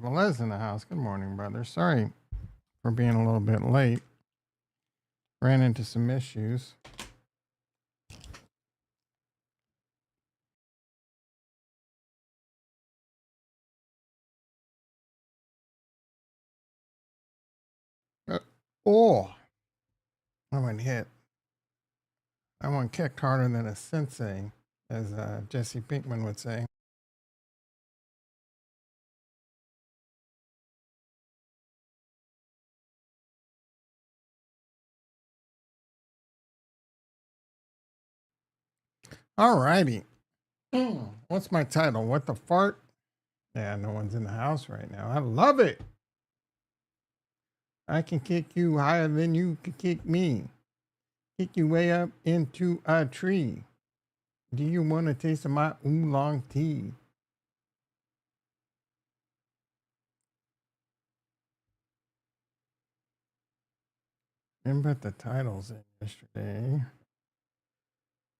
Velez in the house. Good morning, brother. Sorry for being a little bit late. Ran into some issues. Oh, I went hit. I went kicked harder than a sensei, as Jesse Pinkman would say. All righty. What's my title? What the fart? Yeah, no one's in the house right now. I love it. I can kick you higher than you can kick me. Kick you way up into a tree. Do you want a taste of my oolong tea? Didn't put the titles in yesterday.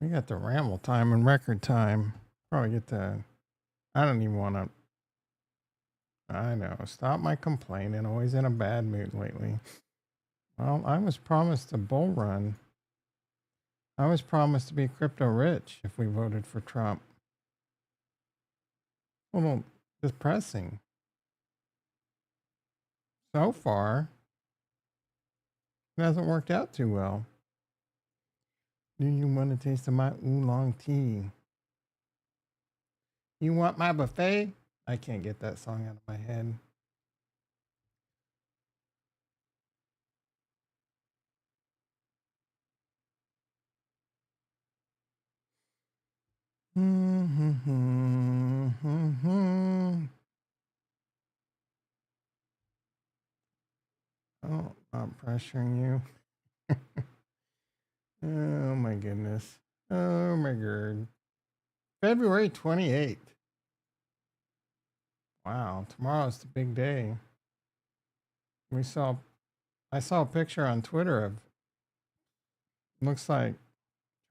We got the ramble time and record time. Probably get the. I don't even want to. I know. Stop my complaining. Always in a bad mood lately. Well, I was promised a bull run. I was promised to be crypto rich if we voted for Trump. Well, depressing. So far, it hasn't worked out too well. Do you want a taste of my oolong tea? You want my buffet? I can't get that song out of my head. Oh, I'm pressuring you. Oh my goodness. Oh my god. February 28th. Wow, tomorrow's the big day. I saw a picture on Twitter of, looks like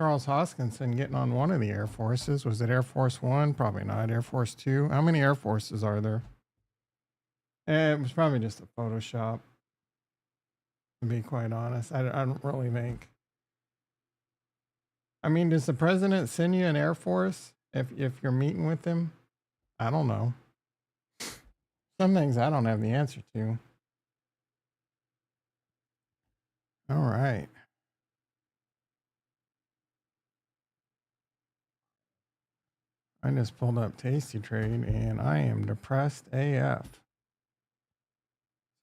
Charles Hoskinson getting on one of the Air Forces. Was it Air Force One? Probably not. Air Force Two? How many Air Forces are there? It was probably just a Photoshop, to be quite honest. I don't really think. I mean, does the president send you an Air Force if you're meeting with him? I don't know. Some things I don't have the answer to. All right. I just pulled up Tasty Trade and I am depressed AF.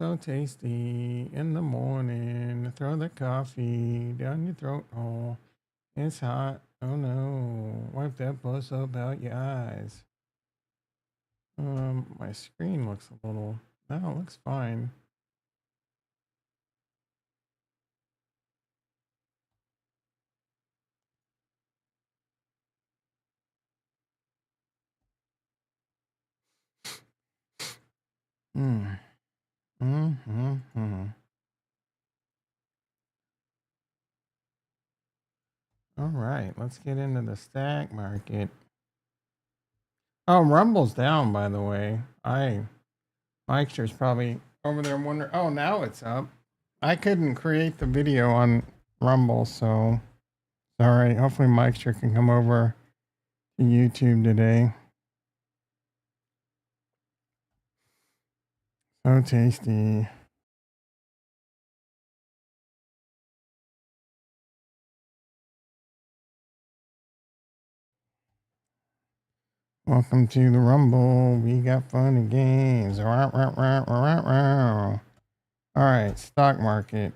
So tasty in the morning. Throw the coffee down your throat hole. It's hot. Oh no. Wipe that buzz up out your eyes. My screen looks a little. No, it looks fine. Hmm. Mm-hmm. All right, let's get into the stack market. Oh, Rumble's down, by the way. Mikester's probably over there wondering. Oh, now it's up. I couldn't create the video on Rumble, so sorry. Hopefully, Mikester can come over to YouTube today. So tasty. Welcome to the Rumble. We got fun and games. All right, stock market.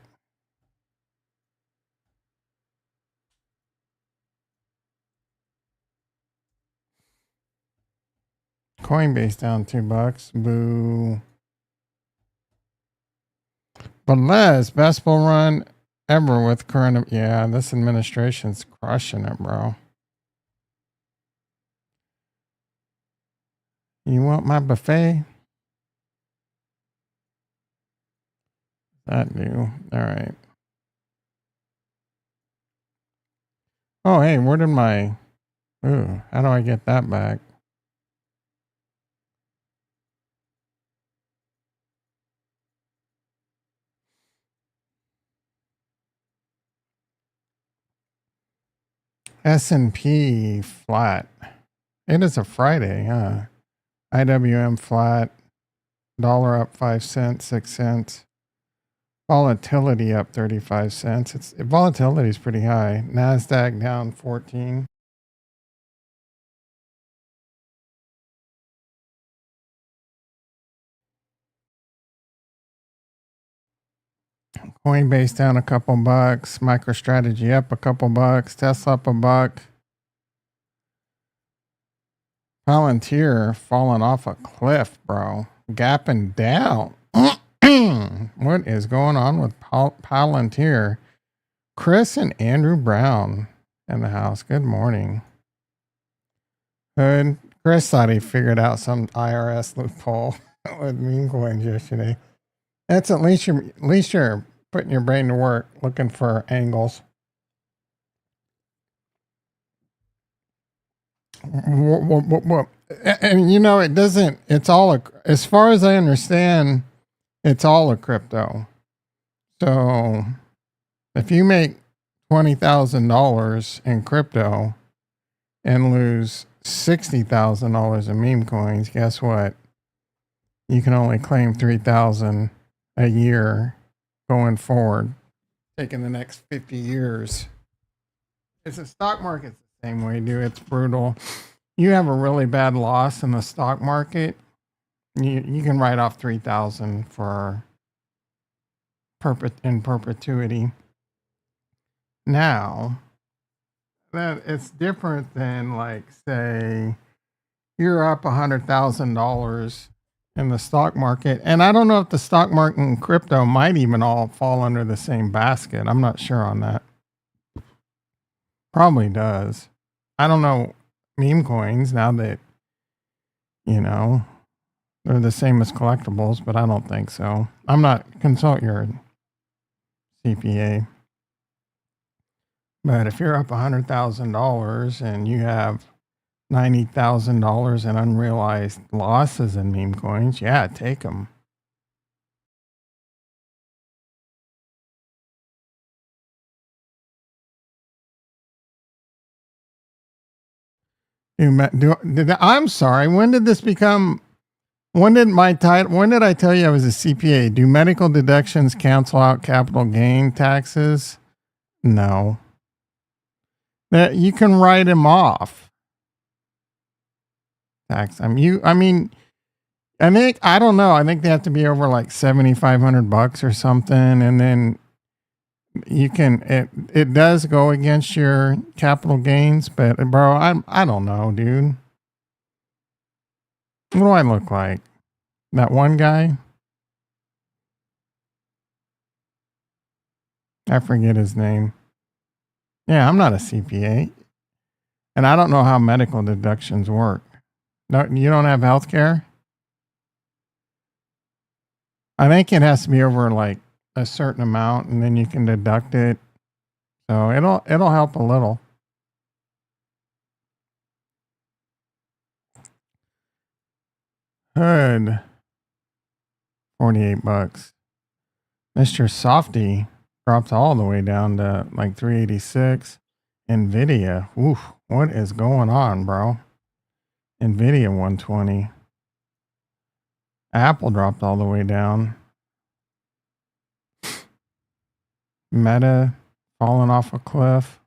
Coinbase down $2. Boo. But Les, best bull run ever with current. Yeah, this administration's crushing it, bro. You want my buffet? That new. All right. Oh, hey, where did my. Ooh, how do I get that back? S&P flat. It is a Friday, huh? IWM flat. Dollar up 5 cents, 6 cents. Volatility up 35 cents. Volatility is pretty high. NASDAQ down 14. Coinbase down a couple bucks. MicroStrategy up a couple bucks. Tesla up a buck. Palantir falling off a cliff, bro. Gapping down. What is going on with Palantir? Chris and Andrew Brown in the house. Good morning. Good. Chris thought he figured out some IRS loophole with meme coins yesterday. That's at least you're putting your brain to work looking for angles. And you know, it doesn't, it's all, as far as I understand, it's all a crypto. So if you make $20,000 in crypto and lose $60,000 in meme coins, guess what? You can only claim $3,000 a year going forward, taking the next 50 years. It's the stock market's the same way, dude. It's brutal. You have a really bad loss in the stock market, you can write off $3,000 for in perpetuity. Now, that it's different than, like, say you're up $100,000 in the stock market, and I don't know if the stock market and crypto might even all fall under the same basket. I'm not sure on that. Probably does. I don't know meme coins now that, you know, they're the same as collectibles, but I don't think so. I'm not, consult your CPA. But if you're up $100,000 and you have $90,000 in unrealized losses in meme coins, yeah, take them. I'm sorry. When did this become? When did I tell you I was a CPA? Do medical deductions cancel out capital gain taxes? No. That you can write them off. Tax. I mean, I don't know. I think they have to be over like $7,500 or something, and then you can. It does go against your capital gains, but bro, I don't know, dude. What do I look like? That one guy? I forget his name. Yeah, I'm not a CPA. And I don't know how medical deductions work. No, you don't have health care? I think it has to be over like a certain amount and then you can deduct it. So it'll help a little. Hood. $48. Mr. Softy dropped all the way down to like 386. Nvidia. Oof, what is going on, bro? Nvidia 120. Apple dropped all the way down. Meta falling off a cliff.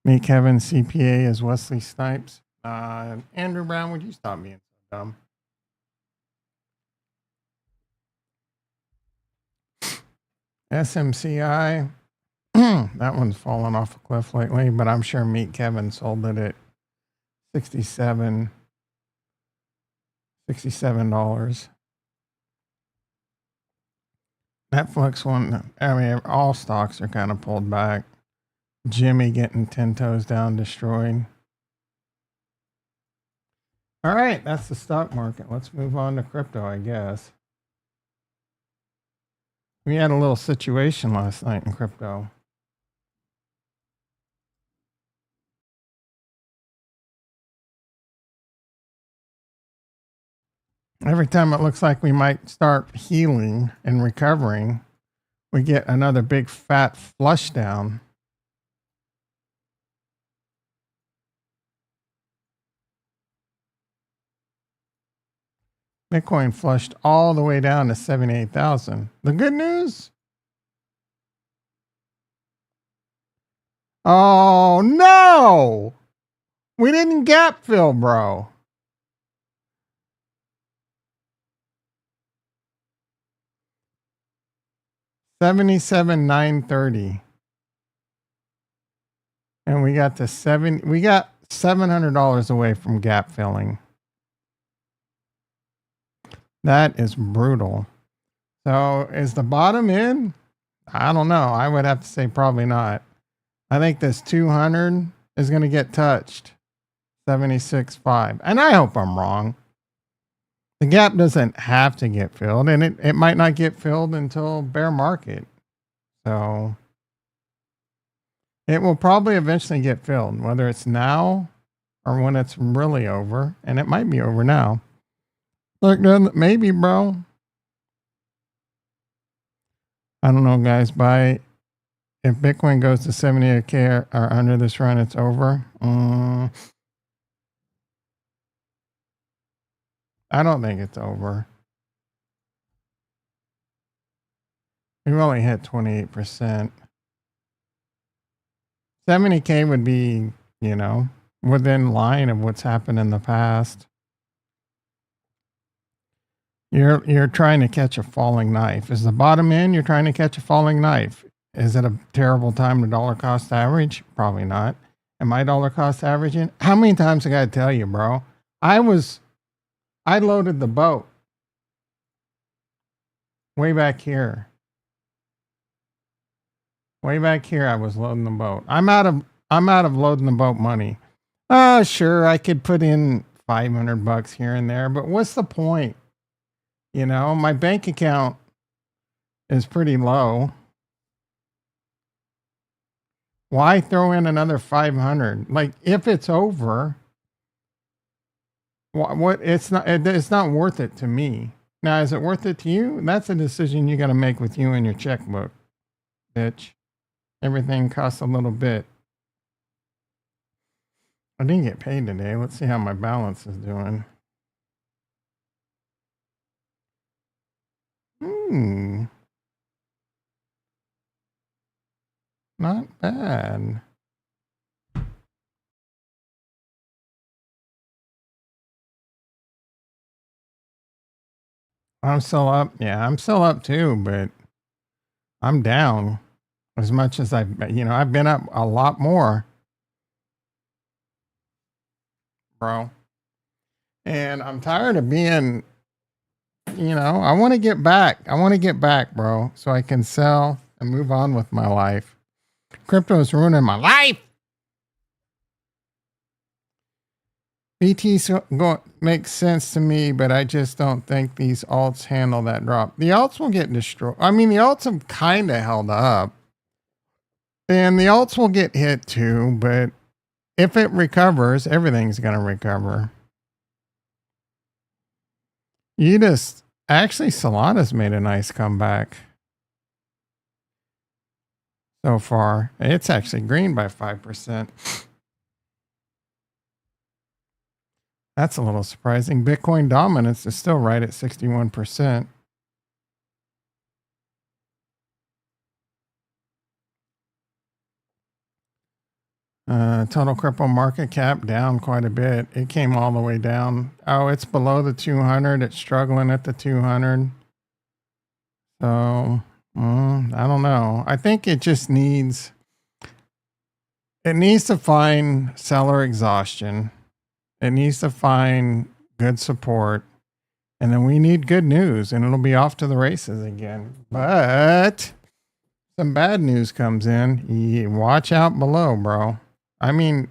Meet Kevin CPA as Wesley Snipes. Andrew Brown, would you stop being so dumb? SMCI. That one's fallen off a cliff lately, but I'm sure Meet Kevin sold it at $67. Netflix one, I mean, all stocks are kind of pulled back. Jimmy getting 10 toes down, destroyed. All right, that's the stock market. Let's move on to crypto, I guess. We had a little situation last night in crypto. Every time it looks like we might start healing and recovering, we get another big fat flush down. Bitcoin flushed all the way down to 78,000. The good news? Oh no! We didn't gap fill, bro. $77,930. And we got $700 away from gap filling. That is brutal. So is the bottom in? I don't know. I would have to say probably not. I think this 200 is going to get touched. 76.5. And I hope I'm wrong. The gap doesn't have to get filled, and it might not get filled until bear market. So it will probably eventually get filled, whether it's now or when it's really over. And it might be over now. Look, maybe, bro. I don't know, guys. If Bitcoin goes to 78K or under this run, it's over. I don't think it's over. We've only hit 28%. 70K would be, within line of what's happened in the past. You're trying to catch a falling knife. Is the bottom in? You're trying to catch a falling knife. Is it a terrible time to dollar cost average? Probably not. Am I dollar cost averaging? How many times I got to tell you, bro? I loaded the boat way back here. Way back here, I was loading the boat. I'm out of loading the boat money. Sure, I could put in $500 here and there, but what's the point? My bank account is pretty low. Why throw in another 500? Like, if it's over, what it's not worth it to me. Now, is it worth it to you? That's a decision you got to make with you and your checkbook, bitch. Everything costs a little bit. I didn't get paid today. Let's see how my balance is doing. Not bad. I'm still up. Yeah, I'm still up too, but I'm down as much as I've been up a lot more, bro. And I'm tired of being, I want to get back. I want to get back, bro, so I can sell and move on with my life. Crypto is ruining my life. BT makes sense to me, but I just don't think these alts handle that drop. The alts will get destroyed. I mean, the alts have kind of held up. And the alts will get hit too, but if it recovers, everything's going to recover. Actually, Solana's made a nice comeback so far. It's actually green by 5%. That's a little surprising. Bitcoin dominance is still right at 61%. Total crypto market cap down quite a bit. It came all the way down. Oh, it's below the 200. It's struggling at the 200. So, I don't know. I think it just needs to find seller exhaustion. It needs to find good support. And then we need good news and it'll be off to the races again. But some bad news comes in. Watch out below, bro. I mean,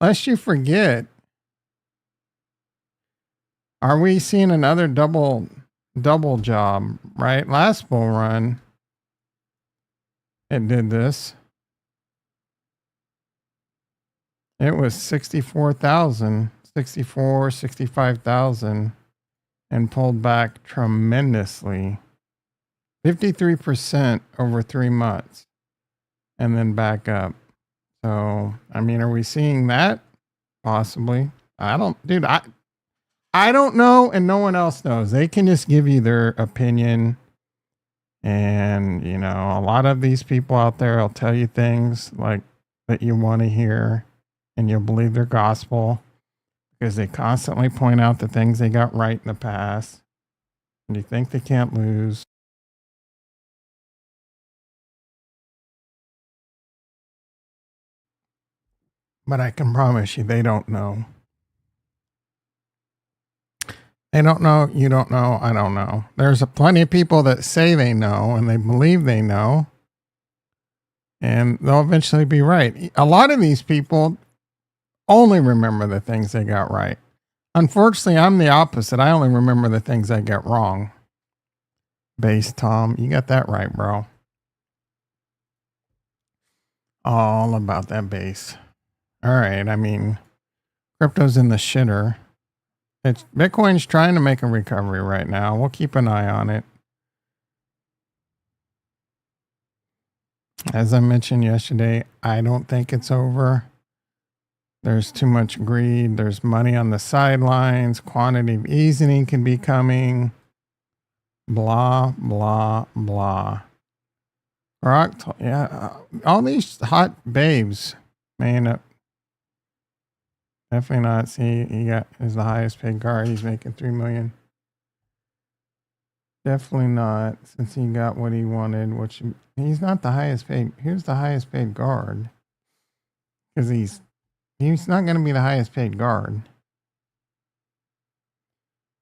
lest you forget, are we seeing another double job, right? Last bull run, it did this. It was 64,000, 65,000 and pulled back tremendously. 53% over 3 months and then back up. So, I mean, are we seeing that? Possibly. I don't know, and no one else knows. They can just give you their opinion. And, you know, a lot of these people out there will tell you things like that you want to hear, and you'll believe their gospel because they constantly point out the things they got right in the past. And you think they can't lose. But I can promise you, they don't know. They don't know. You don't know. I don't know. There's plenty of people that say they know and they believe they know, and they'll eventually be right. A lot of these people only remember the things they got right. Unfortunately, I'm the opposite. I only remember the things I get wrong. Bass Tom, you got that right, bro. All about that bass. All right. I mean, crypto's in the shitter. It's Bitcoin's trying to make a recovery right now. We'll keep an eye on it. As I mentioned yesterday, I don't think it's over. There's too much greed. There's money on the sidelines. Quantitative easing can be coming. Blah, blah, blah. Rock, yeah. All these hot babes, man. Definitely not. See, he is the highest paid guard. He's making $3 million. Definitely not, since he got what he wanted. Which he's not the highest paid. Who's the highest paid guard? Because he's not going to be the highest paid guard.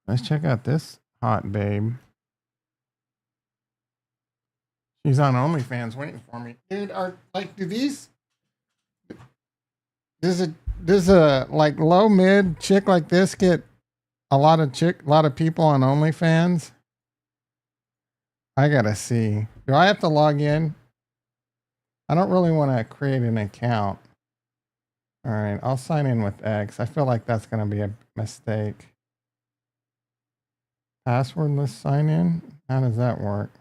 Let's check out this hot babe. She's on OnlyFans waiting for me, dude. Do these? Does a like low mid chick like this get a lot of people on OnlyFans? I gotta see. Do I have to log in? I don't really want to create an account. All right, I'll sign in with X. I feel like that's gonna be a mistake. Passwordless sign in? How does that work?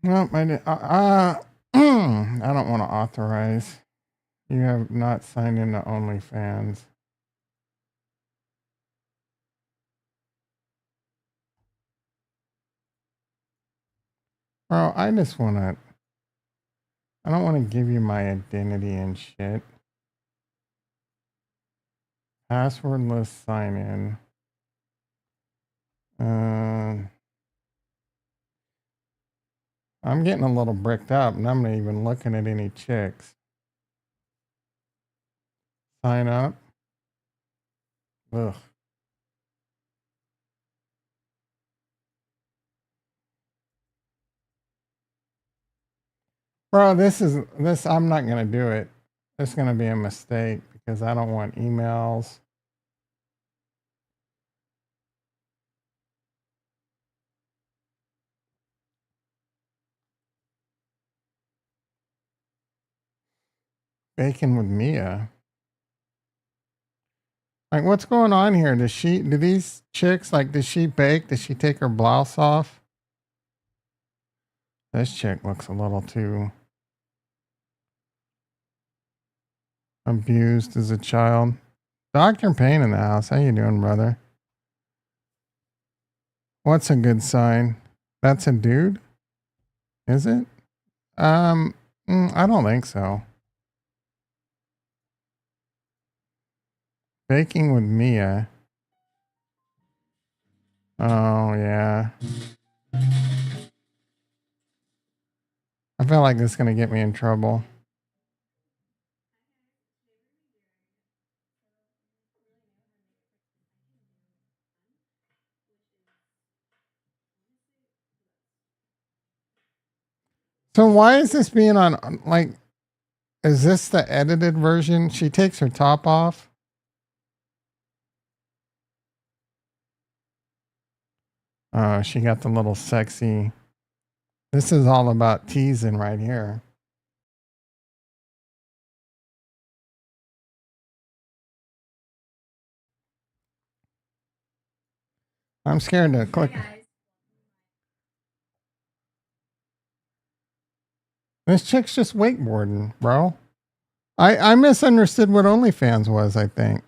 No, I don't want to authorize. You have not signed into OnlyFans. Bro, I don't want to give you my identity and shit. Passwordless sign in. I'm getting a little bricked up and I'm not even looking at any chicks. Sign up. Ugh. Bro, I'm not going to do it. It's going to be a mistake because I don't want emails. Baking with Mia. Like, what's going on here? Do these chicks, like, does she bake? Does she take her blouse off? This chick looks a little too abused as a child. Dr. Payne in the house. How you doing, brother? What's a good sign? That's a dude? Is it? I don't think so. Baking with Mia. Oh, yeah. I feel like this is going to get me in trouble. So why is this being on, like, is this the edited version? She takes her top off. Oh, she got the little sexy. This is all about teasing right here. I'm scared to click. This chick's just wakeboarding, bro. I misunderstood what OnlyFans was, I think.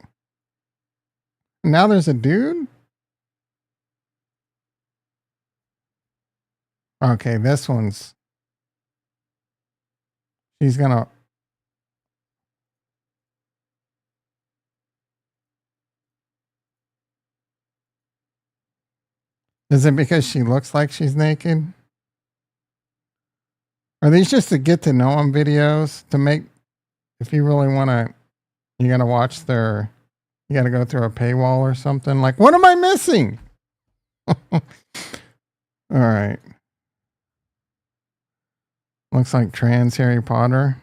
Now there's a dude? Okay, this one's. She's gonna. Is it because she looks like she's naked? Are these just to get to know them videos to make? If you really want to, you got to watch their. You got to go through a paywall or something. Like, what am I missing? All right. Looks like trans Harry Potter.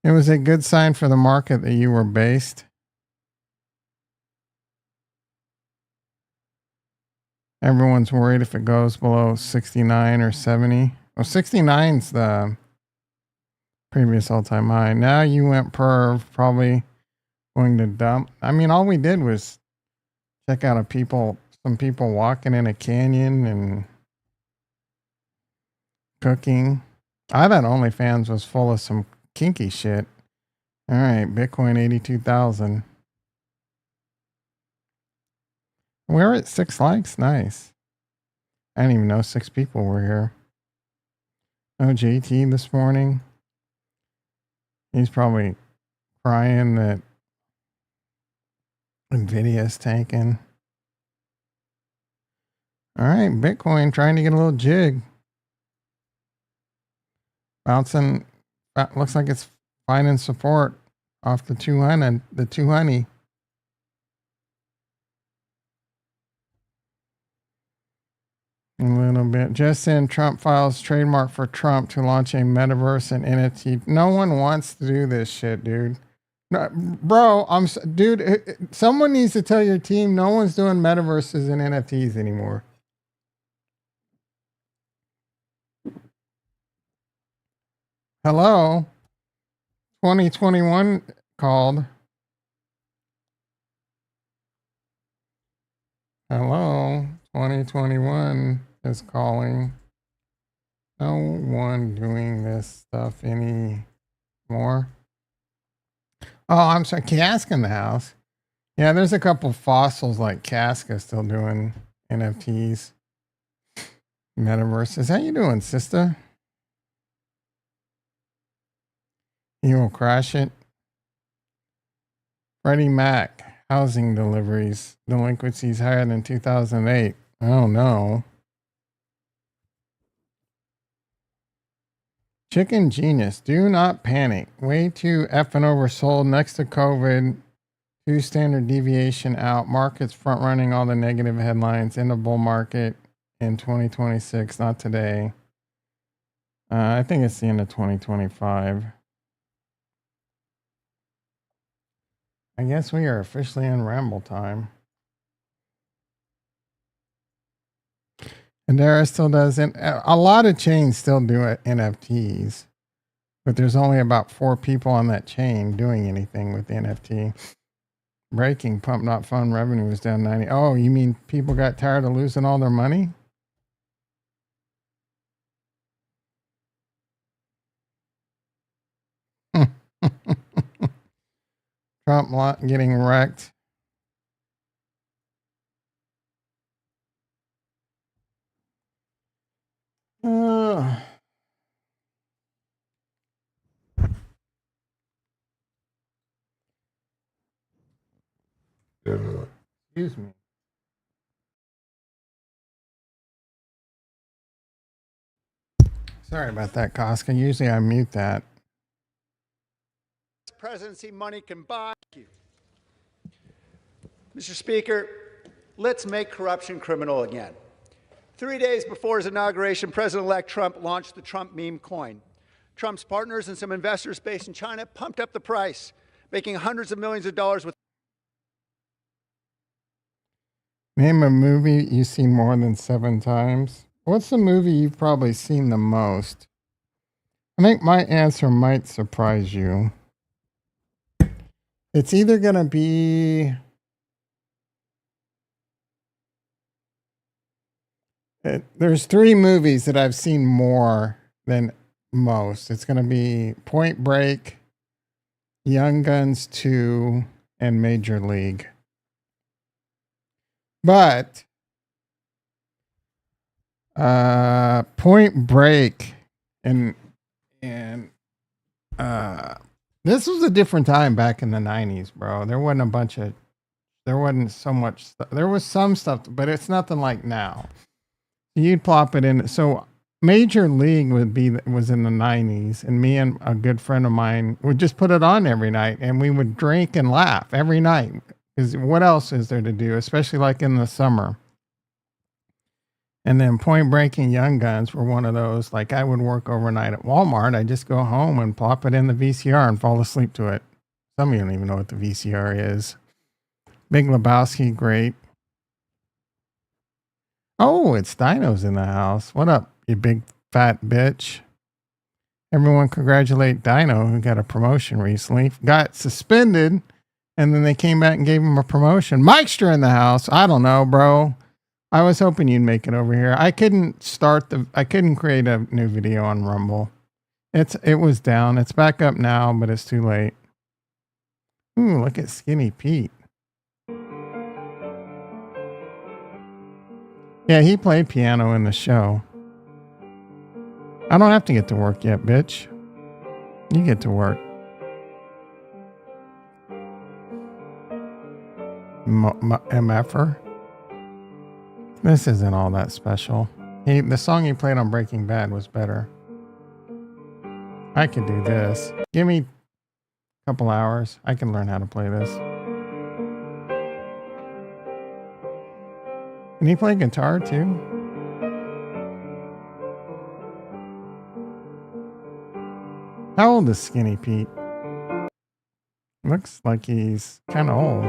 It was a good sign for the market that you were based. Everyone's worried if it goes below 69 or 70. Well, 69's the previous all-time high. Now you went perv, probably going to dump. I mean, all we did was check out some people walking in a canyon and cooking. I thought OnlyFans was full of some kinky shit. All right, Bitcoin 82,000. We're at 6 likes. Nice. I didn't even know 6 people were here. Oh, JT this morning. He's probably crying that Nvidia's tanking. All right, Bitcoin trying to get a little jig. Bouncing. Looks like it's finding support off the 200. The 200. A little bit. Just in, Trump files trademark for Trump to launch a metaverse and NFT. No one wants to do this shit, dude. No, bro, dude. Someone needs to tell your team no one's doing metaverses and NFTs anymore. Hello, 2021 called. Hello, 2021 is calling. No one doing this stuff anymore. Oh, I'm sorry. Kaska in the house. Yeah, there's a couple fossils like Kaska still doing NFTs. Metaverses. How you doing, sister? You will crash it. Freddie Mac. Housing deliveries. Delinquencies higher than 2008. Oh, no. Chicken Genius. Do not panic. Way too effing oversold next to COVID. 2 standard deviation out. Markets front running all the negative headlines in the bull market in 2026. Not today. I think it's the end of 2025. I guess we are officially in ramble time. And Dara still does, and a lot of chains still do NFTs, but there's only about 4 people on that chain doing anything with the NFT. Breaking Pump Not Fun revenue was down 90. Oh, you mean people got tired of losing all their money? Trump getting wrecked. Excuse me. Sorry about that, Koska. Usually I mute that. Presidency money can buy. Thank you. Mr. Speaker, let's make corruption criminal again. 3 days before his inauguration, President-elect Trump launched the Trump meme coin. Trump's partners and some investors based in China pumped up the price, making hundreds of millions of dollars with. Name a movie you've seen more than 7 times. What's the movie you've probably seen the most? I think my answer might surprise you. It's either going to be there's 3 movies that I've seen more than most. It's going to be Point Break, Young Guns 2, and Major League. But Point Break and this was a different time back in the 90s, bro. There wasn't so much stuff. There was some stuff, but it's nothing like now. You'd plop it in. So Major League was in the 90s, and me and a good friend of mine would just put it on every night, and we would drink and laugh every night. Because what else is there to do, especially like in the summer? And then Point Break and Young Guns were one of those. Like I would work overnight at Walmart. I'd just go home and plop it in the VCR and fall asleep to it. Some of you don't even know what the VCR is. Big Lebowski, great. Oh, it's Dino's in the house. What up, you big fat bitch? Everyone congratulate Dino, who got a promotion recently. Got suspended, and then they came back and gave him a promotion. Mike'ster in the house. I don't know, bro. I was hoping you'd make it over here. I couldn't create a new video on Rumble. It was down. It's back up now, but it's too late. Ooh, look at Skinny Pete. Yeah, he played piano in the show. I don't have to get to work yet, bitch. You get to work. MFer? This isn't all that special. The song he played on Breaking Bad was better. I could do this. Give me a couple hours. I can learn how to play this. Can he play guitar too? How old is Skinny Pete? Looks like he's kind of old.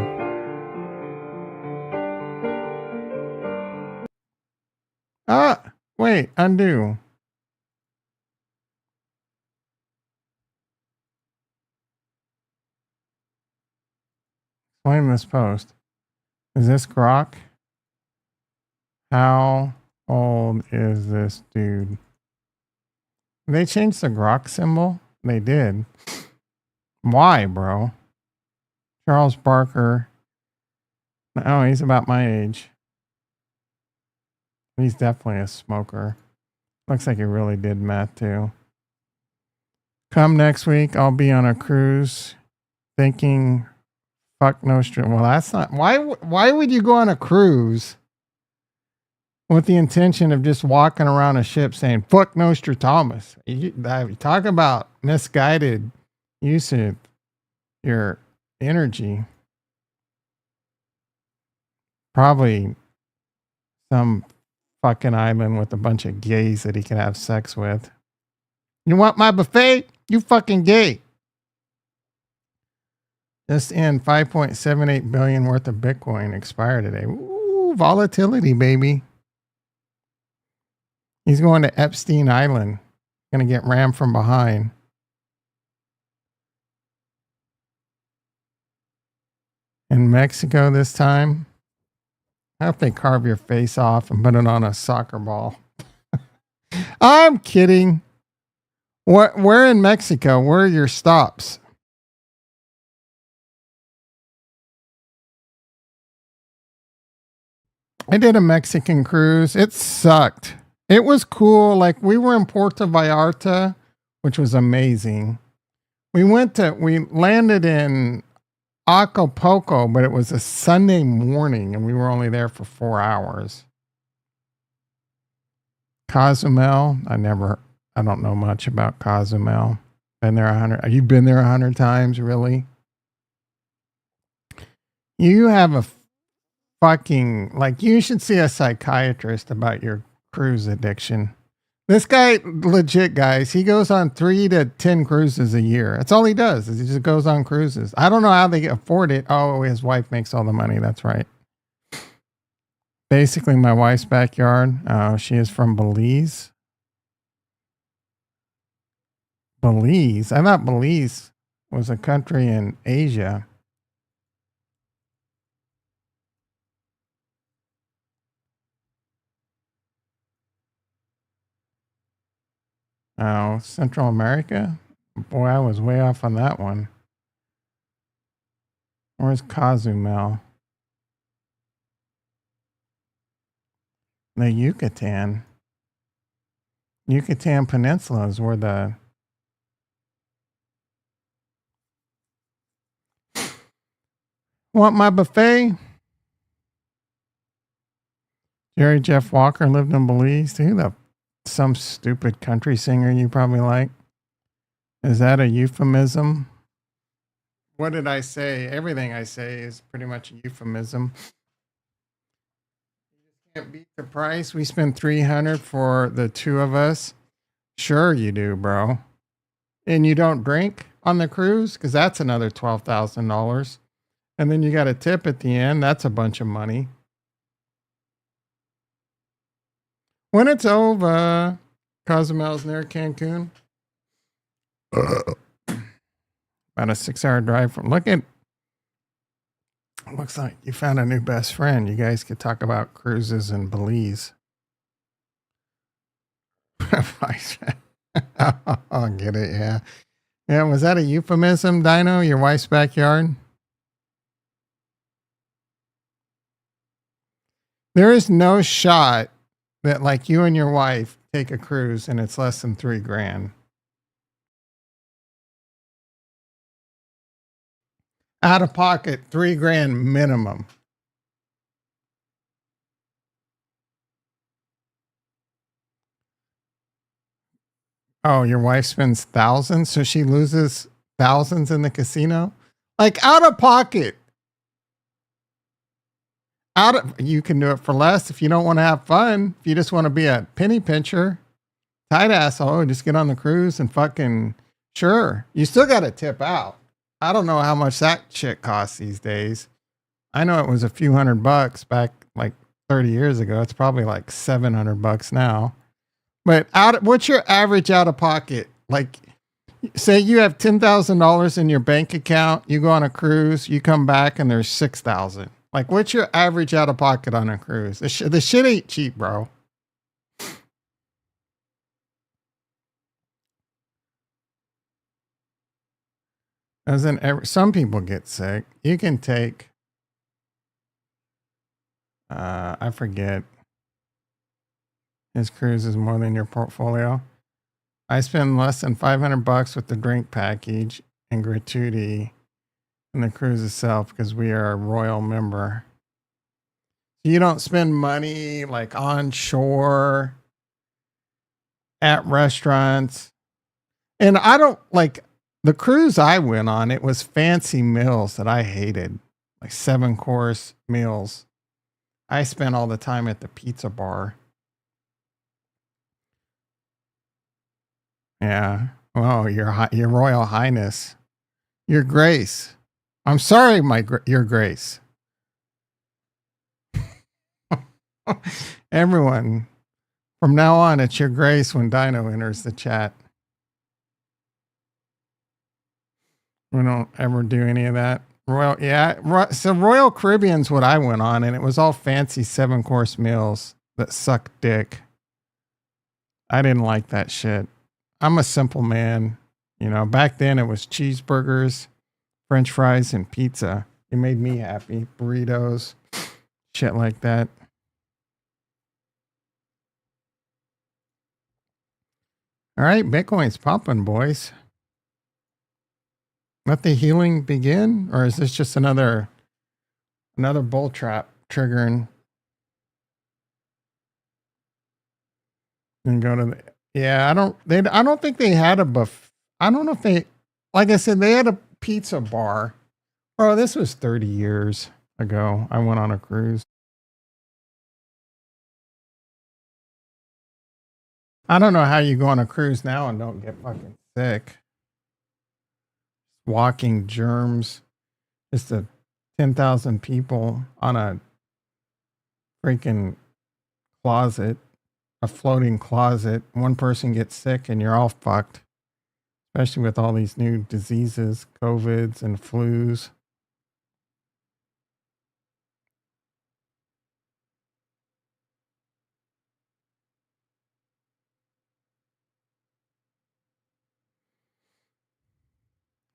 Ah, wait, undo. Explain this post. Is this Grok? How old is this dude? They changed the Grok symbol? They did. Why, bro? Charles Barker. Oh, he's about my age. He's definitely a smoker. Looks like he really did meth too. Come next week, I'll be on a cruise thinking fuck Nostra. Well, that's not why would you go on a cruise with the intention of just walking around a ship saying fuck Nostradamus? You talk about misguided use of your energy. Probably some fucking island with a bunch of gays that he can have sex with. You want my buffet? You fucking gay. Just in 5.78 billion worth of Bitcoin expired today. Ooh, volatility, baby. He's going to Epstein Island. Gonna get rammed from behind. In Mexico this time. I hope they carve your face off and put it on a soccer ball. I'm kidding. Where in Mexico? Where are your stops? I did a Mexican cruise. It sucked. It was cool. Like we were in Puerto Vallarta, which was amazing. We landed in Acapulco, but it was a Sunday morning and we were only there for 4 hours. Cozumel, I don't know much about Cozumel. Been there 100. You've been there 100 times, really? You have a fucking, like, you should see a psychiatrist about your cruise addiction. This guy, legit, guys, he goes on 3 to 10 cruises a year. That's all he does, is he just goes on cruises. I don't know how they afford it. Oh, his wife makes all the money. That's right. Basically, my wife's backyard. She is from Belize. Belize? I thought Belize was a country in Asia. Oh, Central America? Boy, I was way off on that one. Where's Cozumel? The Yucatan. Yucatan Peninsula is where the... Want my buffet? Jerry Jeff Walker lived in Belize. Who the... Some stupid country singer you probably like. Is that a euphemism? What did I say? Everything I say is pretty much a euphemism. Can't beat the price. We spent $300 for the two of us. Sure you do, bro. And you don't drink on the cruise because that's another $12,000. And then you got a tip at the end. That's a bunch of money. When it's over, Cozumel's near Cancun. About a 6-hour drive from. Looks like you found a new best friend. You guys could talk about cruises in Belize. I'll get it. Yeah. Yeah. Was that a euphemism, Dino? Your wife's backyard? There is no shot that like you and your wife take a cruise and it's less than $3,000. Out of pocket, $3,000 minimum. Oh, your wife spends thousands, so she loses thousands in the casino? Like out of pocket. You can do it for less if you don't want to have fun. If you just want to be a penny pincher, tight asshole, just get on the cruise and fucking sure. You still got to tip out. I don't know how much that shit costs these days. I know it was a few $100 back like 30 years ago. It's probably like $700 now. But what's your average out of pocket? Like, say you have $10,000 in your bank account, you go on a cruise, you come back and there's 6,000. Like, what's your average out of pocket on a cruise? The shit ain't cheap, bro. Some people get sick. You can take, I forget. His cruise is more than your portfolio. I spend less than $500 with the drink package and gratuity and the cruise itself because we are a royal member. You don't spend money like on shore at restaurants. And I don't like the cruise I went on, it was fancy meals that I hated, like 7-course meals. I spent all the time at the pizza bar. Yeah. Well, your Royal Highness, Your Grace. I'm sorry, Your Grace. Everyone, from now on, it's Your Grace when Dino enters the chat. We don't ever do any of that. So Royal Caribbean's what I went on, and it was all fancy 7-course meals that suck dick. I didn't like that shit. I'm a simple man. You know, back then it was cheeseburgers, French fries, and pizza. It made me happy. Burritos, shit like that. All right, Bitcoin's popping, boys. Let the healing begin, or is this just another bull trap triggering? And go to the I don't think they had a buff. I don't know if they, like I said, they had a pizza bar. Bro, this was 30 years ago. I went on a cruise. I don't know how you go on a cruise now and don't get fucking sick. Walking germs. Just 10,000 people on a freaking closet, a floating closet. One person gets sick and you're all fucked. Especially with all these new diseases, COVIDs and flus.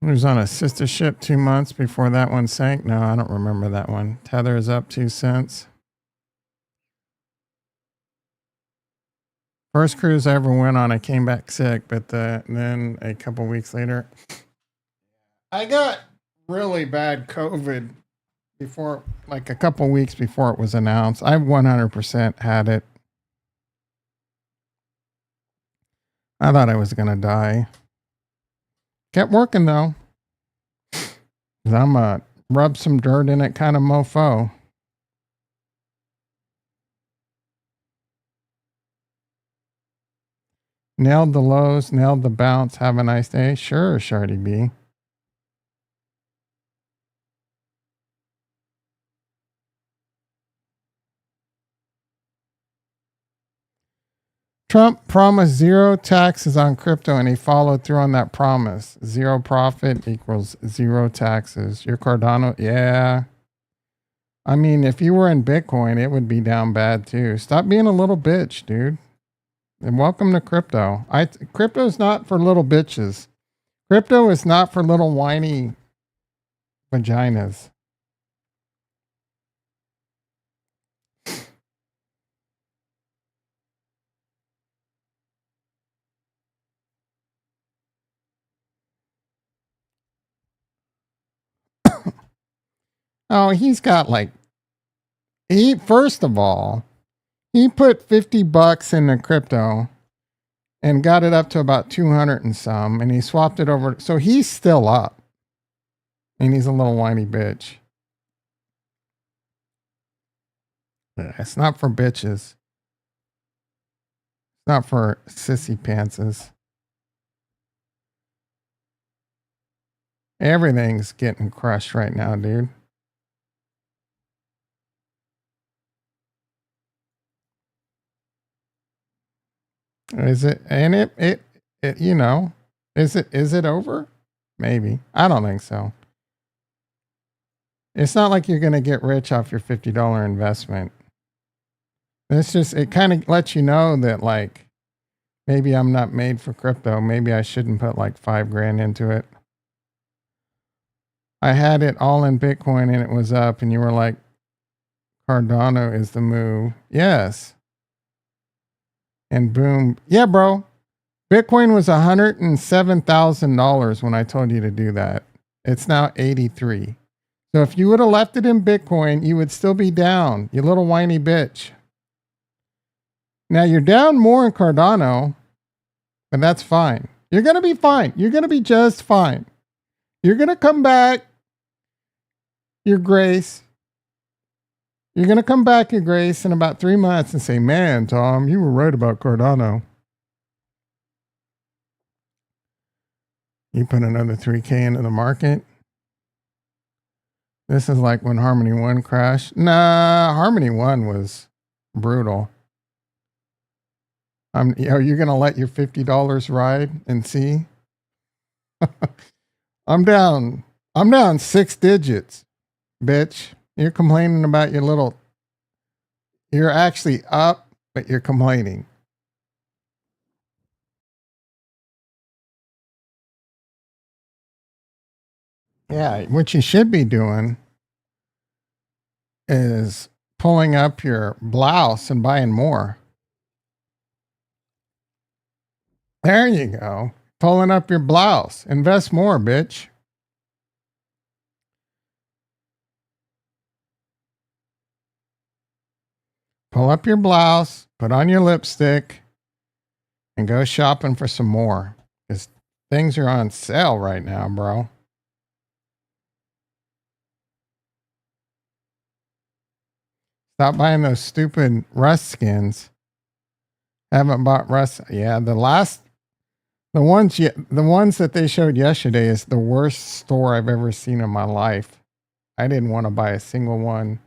It was on a sister ship 2 months before that one sank. No, I don't remember that one. Tether is up 2 cents. First cruise I ever went on, I came back sick, but then a couple weeks later, I got really bad COVID before, like a couple weeks before it was announced. I 100% had it. I thought I was going to die. Kept working though. 'Cause I'm a rub some dirt in it kind of mofo. Nailed the lows, nailed the bounce. Have a nice day. Sure, Shardy B. Trump promised zero taxes on crypto and he followed through on that promise. Zero profit equals zero taxes. Your Cardano, yeah. I mean, if you were in Bitcoin, it would be down bad too. Stop being a little bitch, dude. And welcome to crypto. Crypto is not for little bitches. Crypto is not for little whiny vaginas. Oh, he's got like first of all, he put $50 in the crypto and got it up to about 200 and some, and he swapped it over. So he's still up. And he's a little whiny bitch. Yeah, it's not for bitches. It's not for sissy pantses. Everything's getting crushed right now, dude. Is it? And it you know, is it over? Maybe. I don't think so. It's not like you're going to get rich off your $50 investment. It's just, it kind of lets you know that like, maybe I'm not made for crypto. Maybe I shouldn't put like $5,000 into it. I had it all in Bitcoin and it was up and you were like, Cardano is the move. Yes. And boom. Yeah, bro. Bitcoin was $107,000 when I told you to do that. It's now 83. So if you would have left it in Bitcoin, you would still be down, you little whiny bitch. Now you're down more in Cardano, but that's fine. You're going to be fine. You're going to be just fine. You're going to come back, Your Grace. You're going to come back, Your Grace, in about 3 months and say, man, Tom, you were right about Cardano. You put another 3K into the market. This is like when Harmony One crashed. Nah, Harmony One was brutal. You're gonna let your $50 ride and see? I'm down 6 digits, bitch. You're complaining about your little. You're actually up, but you're complaining. Yeah, what you should be doing is pulling up your blouse and buying more. There you go. Pulling up your blouse. Invest more, bitch. Pull up your blouse, put on your lipstick, and go shopping for some more. Because things are on sale right now, bro. Stop buying those stupid Rust skins. Haven't bought Rust. Yeah, the ones that they showed yesterday is the worst store I've ever seen in my life. I didn't want to buy a single one,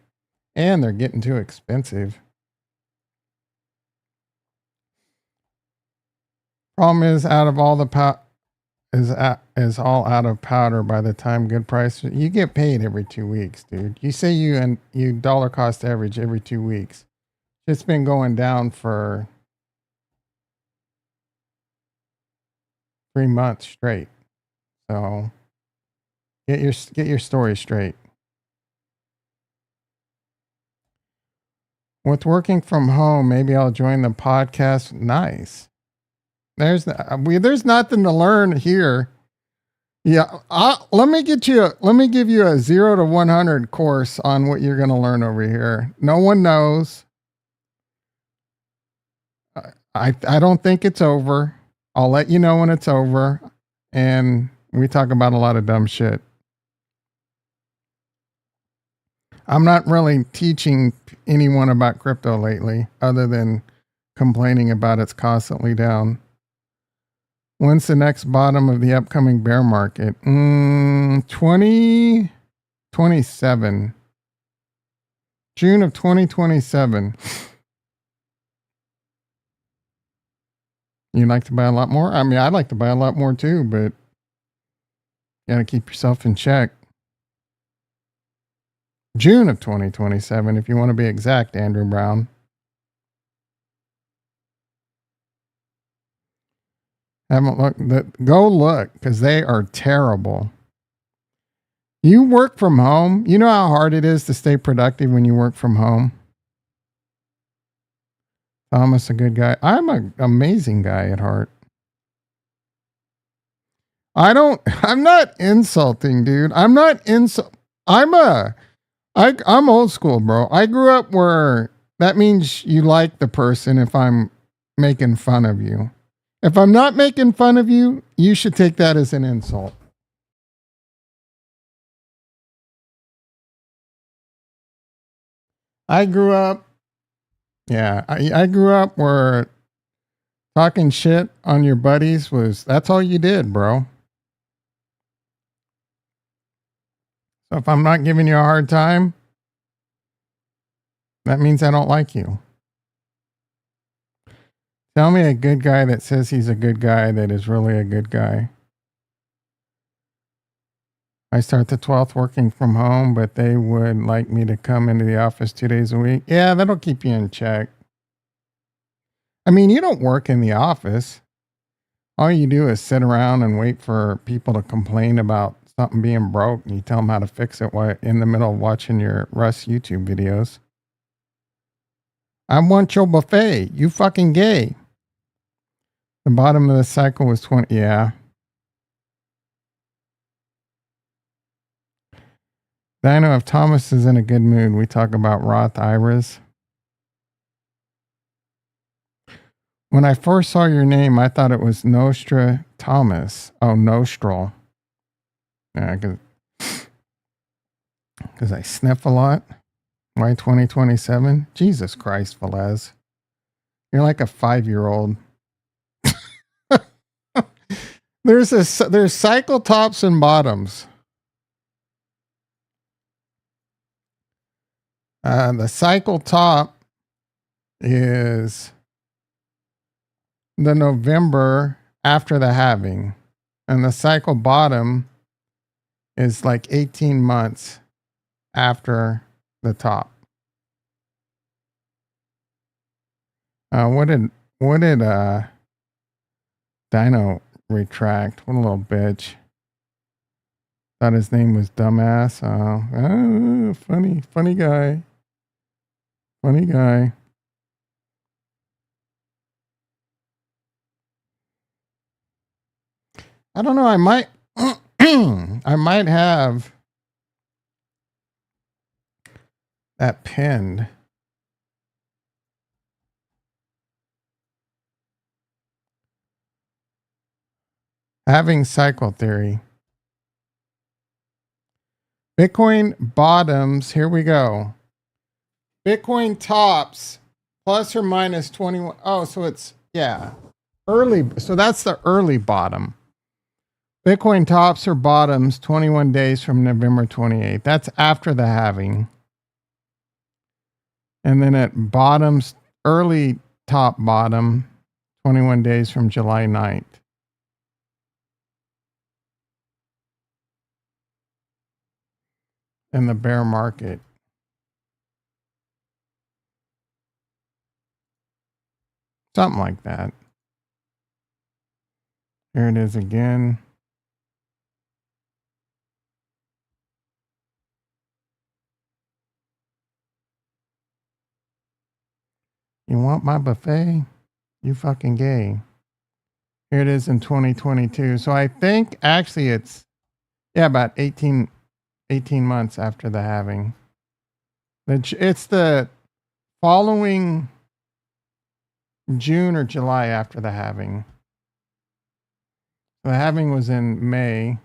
and they're getting too expensive. Problem is, out of all the is all out of powder by the time good price. You get paid every 2 weeks, dude. You say you dollar cost average every 2 weeks. It's been going down for 3 months straight. So Get your story straight. With working from home, maybe I'll join the podcast. Nice. There's nothing to learn here. Yeah, let me give you a 0 to 100 course on what you're going to learn over here. No one knows. I don't think it's over. I'll let you know when it's over, and we talk about a lot of dumb shit. I'm not really teaching anyone about crypto lately, other than complaining about it's constantly down. When's the next bottom of the upcoming bear market? 2027. June of 2027. You'd like to buy a lot more? I mean, I'd like to buy a lot more too, but you got to keep yourself in check. June of 2027, if you want to be exact, Andrew Brown. Haven't looked. Go look, because they are terrible. You work from home. You know how hard it is to stay productive when you work from home? Thomas, a good guy. I'm an amazing guy at heart. I'm not insulting, dude. I'm old school, bro. I grew up where that means you like the person if I'm making fun of you. If I'm not making fun of you, you should take that as an insult. I grew up where talking shit on your buddies that's all you did, bro. So if I'm not giving you a hard time, that means I don't like you. Tell me a good guy that says he's a good guy that is really a good guy. I start the 12th working from home, but they would like me to come into the office 2 days a week. Yeah, that'll keep you in check. I mean, you don't work in the office. All you do is sit around and wait for people to complain about something being broke, and you tell them how to fix it while in the middle of watching your Russ YouTube videos. I want your buffet. You fucking gay. The bottom of the cycle was 20. Yeah. Dino, if Thomas is in a good mood, we talk about Roth IRAs. When I first saw your name, I thought it was Nostra Thomas. Oh, Nostril. Yeah, because I sniff a lot. Why 2027? Jesus Christ, Velez. You're like a 5-year-old. There's cycle tops and bottoms. The cycle top is the November after the halving, and the cycle bottom is like 18 months after the top. What did Dino retract? What a little bitch. Thought his name was Dumbass. Funny guy. Funny guy. I don't know. I might I might have that pinned. Having cycle theory. Bitcoin bottoms. Here we go. Bitcoin tops plus or minus 21. Oh, so it's, yeah, early. So that's the early bottom. Bitcoin tops or bottoms 21 days from November 28th. That's after the halving. And then it bottoms, early top bottom 21 days from July 9th. And the bear market. Something like that. Here it is again. You want my buffet? You fucking gay. Here it is in 2022. So I think actually it's, yeah, about 18 months after the halving. It's the following June or July after the halving. The halving was in May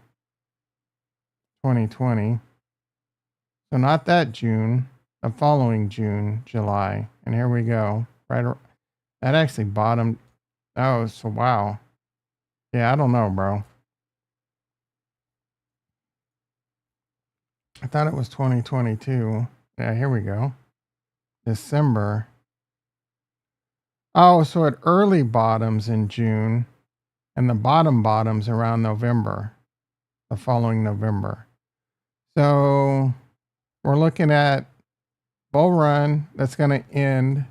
2020. So not that June, the following June, July. And here we go. That actually bottomed. Oh, so wow. Yeah, I don't know, bro. I thought it was 2022. Yeah, here we go. December. Oh, so it early bottoms in June and the bottoms around November, the following November. So we're looking at bull run that's going to end,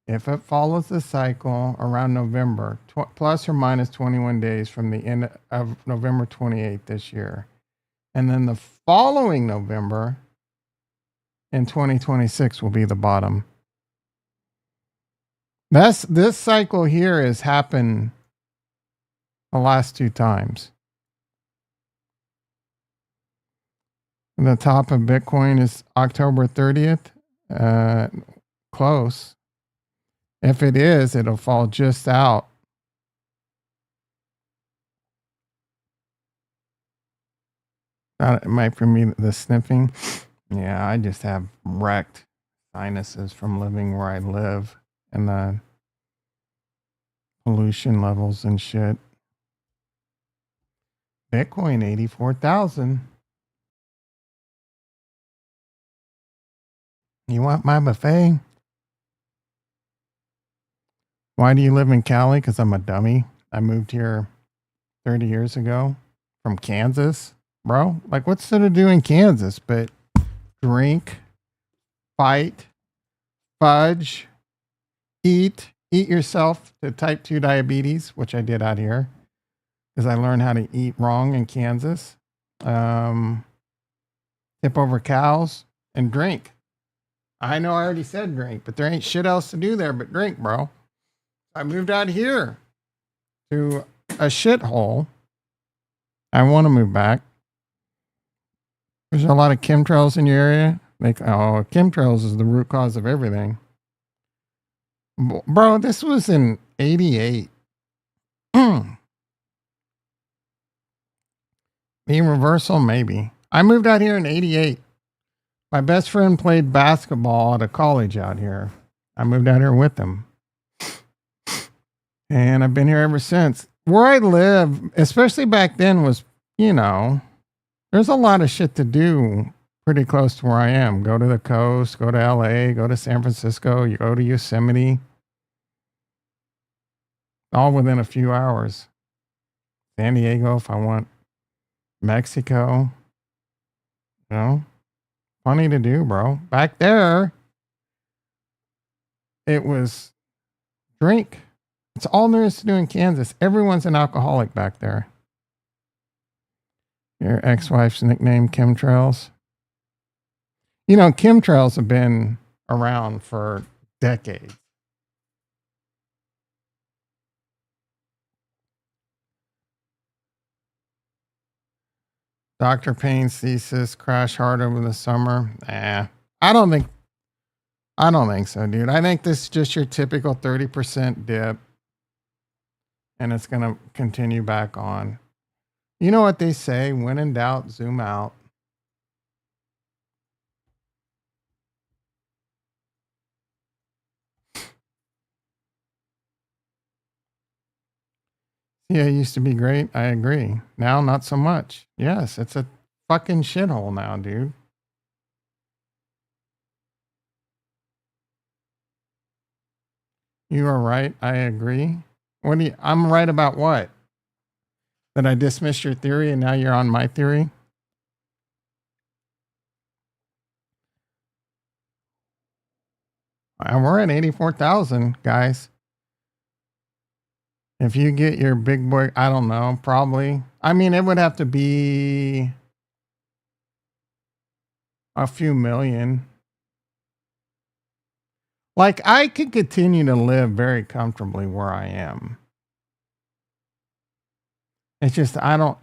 if it follows the cycle, around November, plus or minus 21 days from the end of November 28th this year. And then the following November in 2026 will be the bottom. This cycle here has happened the last 2 times. The top of Bitcoin is October 30th. Close. If it is, it'll fall just out. It might for me the sniffing. Yeah, I just have wrecked sinuses from living where I live and the pollution levels and shit. Bitcoin 84,000. You want my buffet? Why do you live in Cali? Because I'm a dummy. I moved here 30 years ago from Kansas, bro. Like, what's there to do in Kansas but drink, fight, fudge, eat yourself to type 2 diabetes, which I did out here because I learned how to eat wrong in Kansas. Tip over cows and drink. I know I already said drink, but there ain't shit else to do there but drink, bro. I moved out here to a shithole. I want to move back. There's a lot of chemtrails in your area. Chemtrails is the root cause of everything. Bro, this was in 88. The reversal, maybe. I moved out here in 88. My best friend played basketball at a college out here. I moved out here with him. And I've been here ever since. Where I live, especially back then, was, there's a lot of shit to do pretty close to where I am. Go to the coast, go to LA, go to San Francisco, you go to Yosemite. All within a few hours. San Diego, if I want. Mexico. Funny to do, bro. Back there, it was drink. It's all there is to do in Kansas. Everyone's an alcoholic back there. Your ex-wife's nickname, chemtrails. Chemtrails have been around for decades. Dr. Payne's thesis, crash hard over the summer. I don't think so, dude. I think this is just your typical 30% dip. And it's going to continue back on. You know what they say? When in doubt, zoom out. Yeah, it used to be great. I agree. Now, not so much. Yes, it's a fucking shithole now, dude. You are right. I agree. I'm right about what? That I dismissed your theory and now you're on my theory? And we're at 84,000, guys. If you get your big boy, I don't know, probably. I mean, it would have to be a few million. Like, I could continue to live very comfortably where I am. It's just, I don't,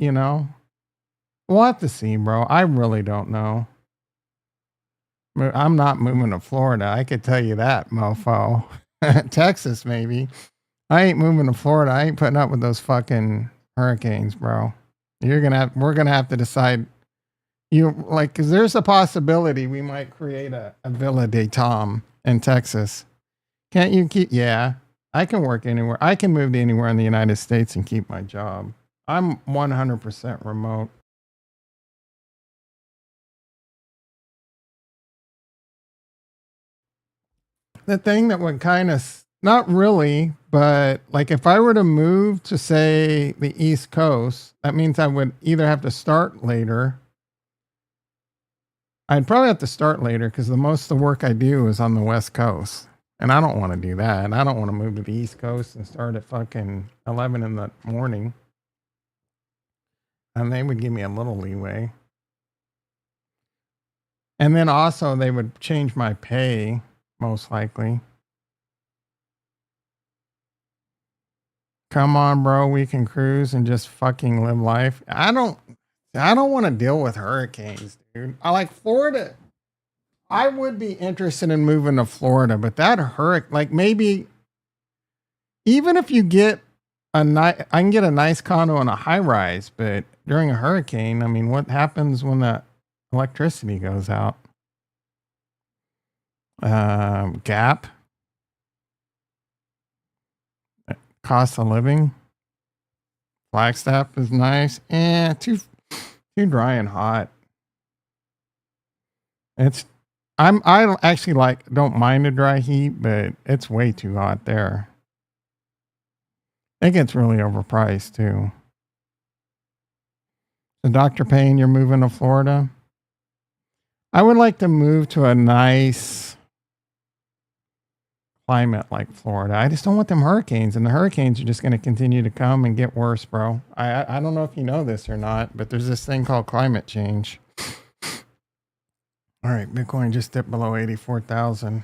we'll have to see, bro. I really don't know. I'm not moving to Florida. I could tell you that, mofo. Texas, maybe. I ain't moving to Florida. I ain't putting up with those fucking hurricanes, bro. We're gonna have to decide. Because there's a possibility we might create a Villa de Tom in Texas. Can't you keep? Yeah, I can work anywhere. I can move to anywhere in the United States and keep my job. I'm 100% remote. The thing that would kind of, not really, but like if I were to move to, say, the East Coast, that means I would either have to start later. I'd probably have to start later because the most of the work I do is on the West Coast. And I don't want to do that. I don't want to move to the East Coast and start at fucking 11 in the morning. And they would give me a little leeway. And then also they would change my pay, most likely. Come on, bro. We can cruise and just fucking live life. I don't want to deal with hurricanes, dude. I like Florida. I would be interested in moving to Florida, but that hurricane, like maybe even if you get I can get a nice condo and a high rise, but during a hurricane, I mean, what happens when the electricity goes out? Gap, cost of living. Flagstaff is nice. Too dry and hot. I actually don't mind the dry heat, but it's way too hot there. It gets really overpriced too. So Dr. Payne, you're moving to Florida? I would like to move to a nice climate like Florida. I just don't want them hurricanes, and the hurricanes are just going to continue to come and get worse, bro. I don't know if you know this or not, but there's this thing called climate change. All right, Bitcoin just dipped below 84,000.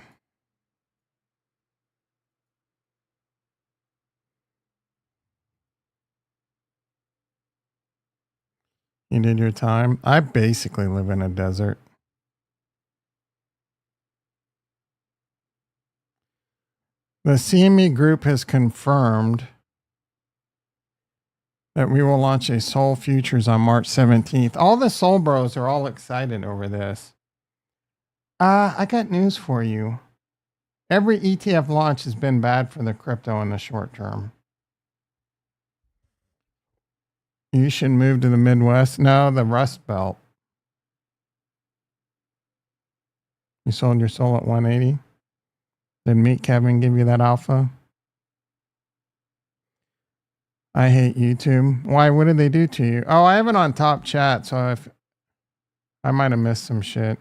You did your time. I basically live in a desert. The CME Group has confirmed that we will launch a Sol Futures on March 17th. All the Sol bros are all excited over this. I got news for you. Every ETF launch has been bad for the crypto in the short term. You should move to the Midwest. No, the Rust Belt. You sold your Sol at 180. Did Meet Kevin give you that alpha? I hate YouTube. Why? What did they do to you? Oh, I have it on top chat, so if I might have missed some shit.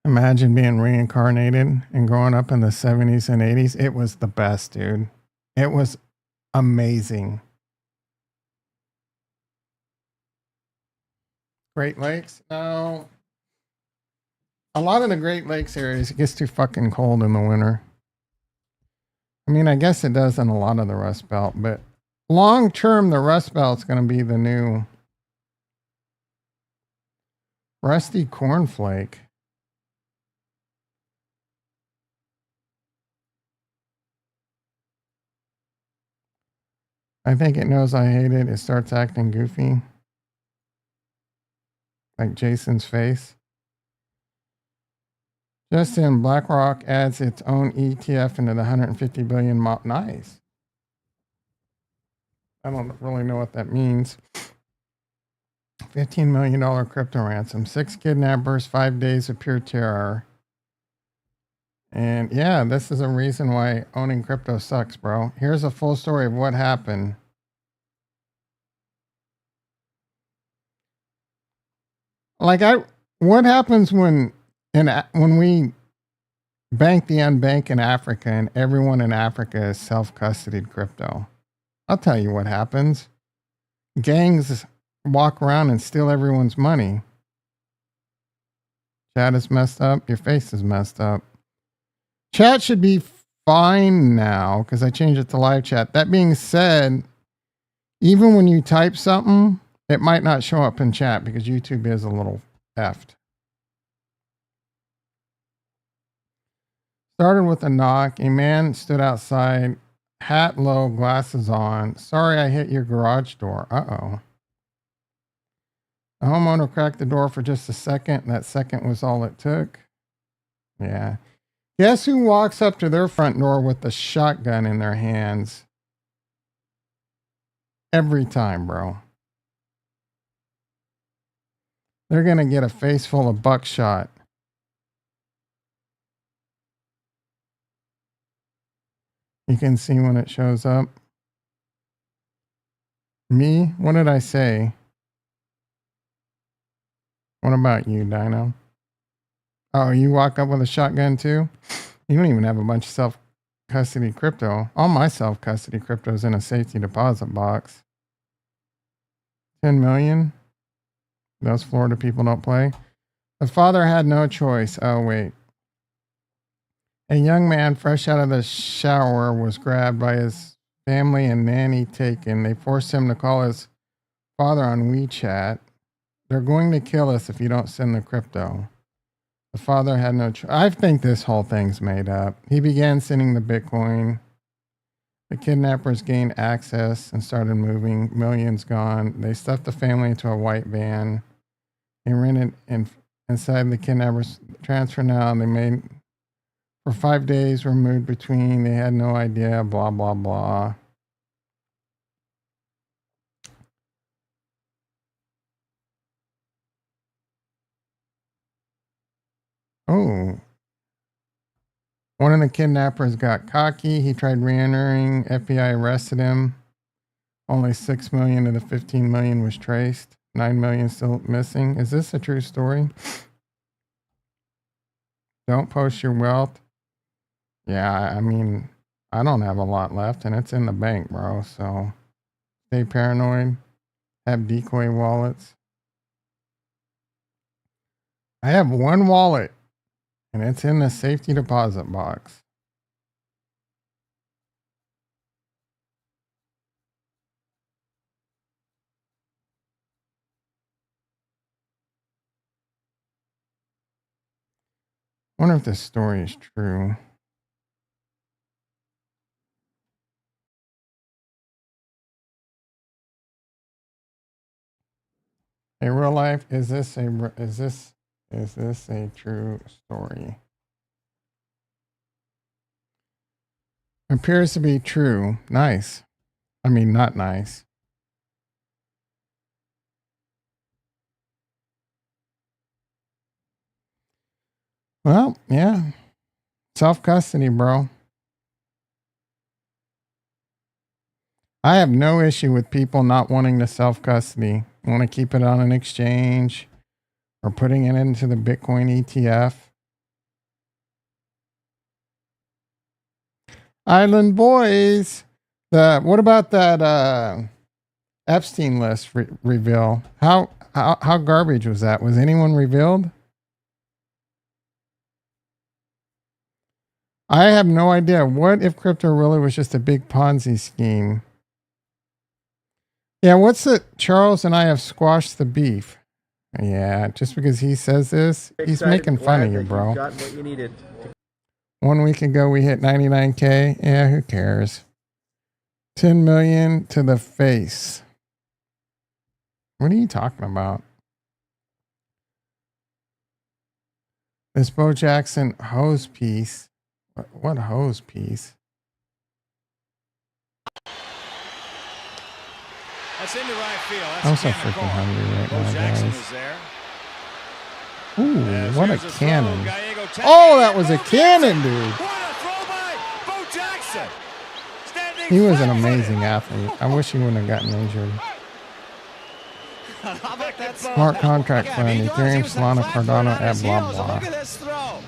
Imagine being reincarnated and growing up in the 70s and 80s. It was the best, dude. It was amazing. Great Lakes? No. A lot of the Great Lakes areas, it gets too fucking cold in the winter. I mean, I guess it does in a lot of the Rust Belt, but long term, the Rust Belt's going to be the new Rusty Cornflake. I think it knows I hate it. It starts acting goofy. Like Jason's face. Just in, BlackRock adds its own ETF into the 150 billion Nice. I don't really know what that means. $15 million crypto ransom. 6 kidnappers, 5 days of pure terror. And yeah, this is a reason why owning crypto sucks, bro. Here's a full story of what happened. What happens when we bank the unbank in Africa and everyone in Africa is self-custodied crypto? I'll tell you what happens. gangs walk around and steal everyone's money. Chat is messed up. Your face is messed up. Chat should be fine now because I changed it to live chat. That being said, even when you type something, it might not show up in chat because YouTube is a little effed. Started with a knock. A man stood outside, hat low, glasses on. Sorry, I hit your garage door. Uh-oh. The homeowner cracked the door for just a second. That second was all it took. Yeah. Guess who walks up to their front door with a shotgun in their hands? Every time, bro. They're going to get a face full of buckshot. You can see when it shows up. Me? What did I say? What about you, Dino? Oh, you walk up with a shotgun too? You don't even have a bunch of self-custody crypto. All my self-custody crypto is in a safety deposit box. 10 million? Those Florida people don't play. The father had no choice. Oh, wait. A young man fresh out of the shower was grabbed by his family and nanny taken. They forced him to call his father on WeChat. They're going to kill us if you don't send the crypto. The father had no choice. I think this whole thing's made up. He began sending the Bitcoin. The kidnappers gained access and started moving. Millions gone. They stuffed the family into a white van. They rented inside the kidnappers transfer now. They made for 5 days were moved between. They had no idea. Blah blah blah. Oh. One of the kidnappers got cocky. He tried re-entering. FBI arrested him. Only 6 million of the 15 million was traced. 9 million still missing. Is this a true story? Don't post your wealth. Yeah, I mean, I don't have a lot left and it's in the bank, bro. So stay paranoid. Have decoy wallets. I have one wallet and it's in the safety deposit box. Wonder if this story is true. In real life, is this a true story? Appears to be true. Nice. I mean, not nice. Well, yeah. Self-custody, bro. I have no issue with people not wanting to self-custody. Want to keep it on an exchange or putting it into the Bitcoin ETF. Island Boys. What about that Epstein list reveal? How garbage was that? Was anyone revealed? I have no idea. What if crypto really was just a big Ponzi scheme? Yeah, what's the Charles and I have squashed the beef. Yeah, just because he says this, he's making fun of you, bro. Got what you needed. 1 week ago, we hit 99K. Yeah, who cares? 10 million to the face. What are you talking about? This Bo Jackson hose piece. What hose piece? That's into right field. That's I'm so freaking hungry right now, Jackson guys. is there. Ooh, what a Here's cannon. throw. Gallego Oh, that was a cannon, dude. What a throw by Bo Jackson. Standing He was an flat-footed. amazing athlete. I wish he wouldn't have gotten injured. How about that throw? Smart contract fund, he Ethereum, was Solana, flat-footed Cardano, on and his blah, heels. blah. Look at this throw.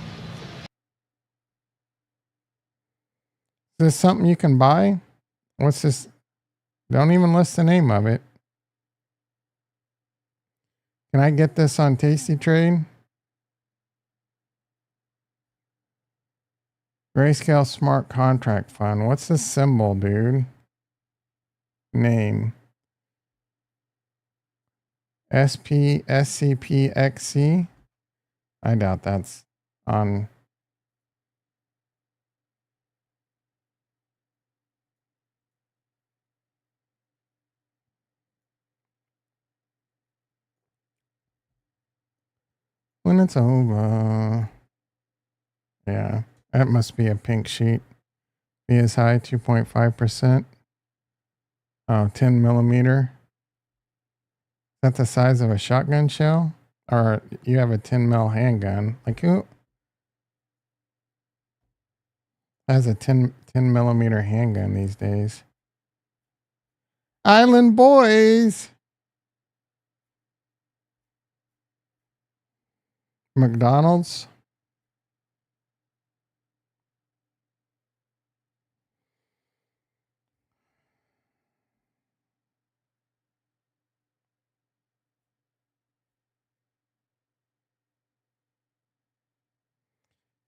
Is this something you can buy? What's this? Don't even list the name of it. Can I get this on Tasty Trade? Grayscale Smart Contract Fund. What's the symbol, dude? Name. SCPXC? I doubt that's on. When it's over. Yeah, that must be a pink sheet. Be as high, 2.5%. Oh, 10 millimeter. Is that the size of a shotgun shell? Or you have a 10 mil handgun? Like who has a 10 millimeter handgun these days? Island Boys! McDonald's?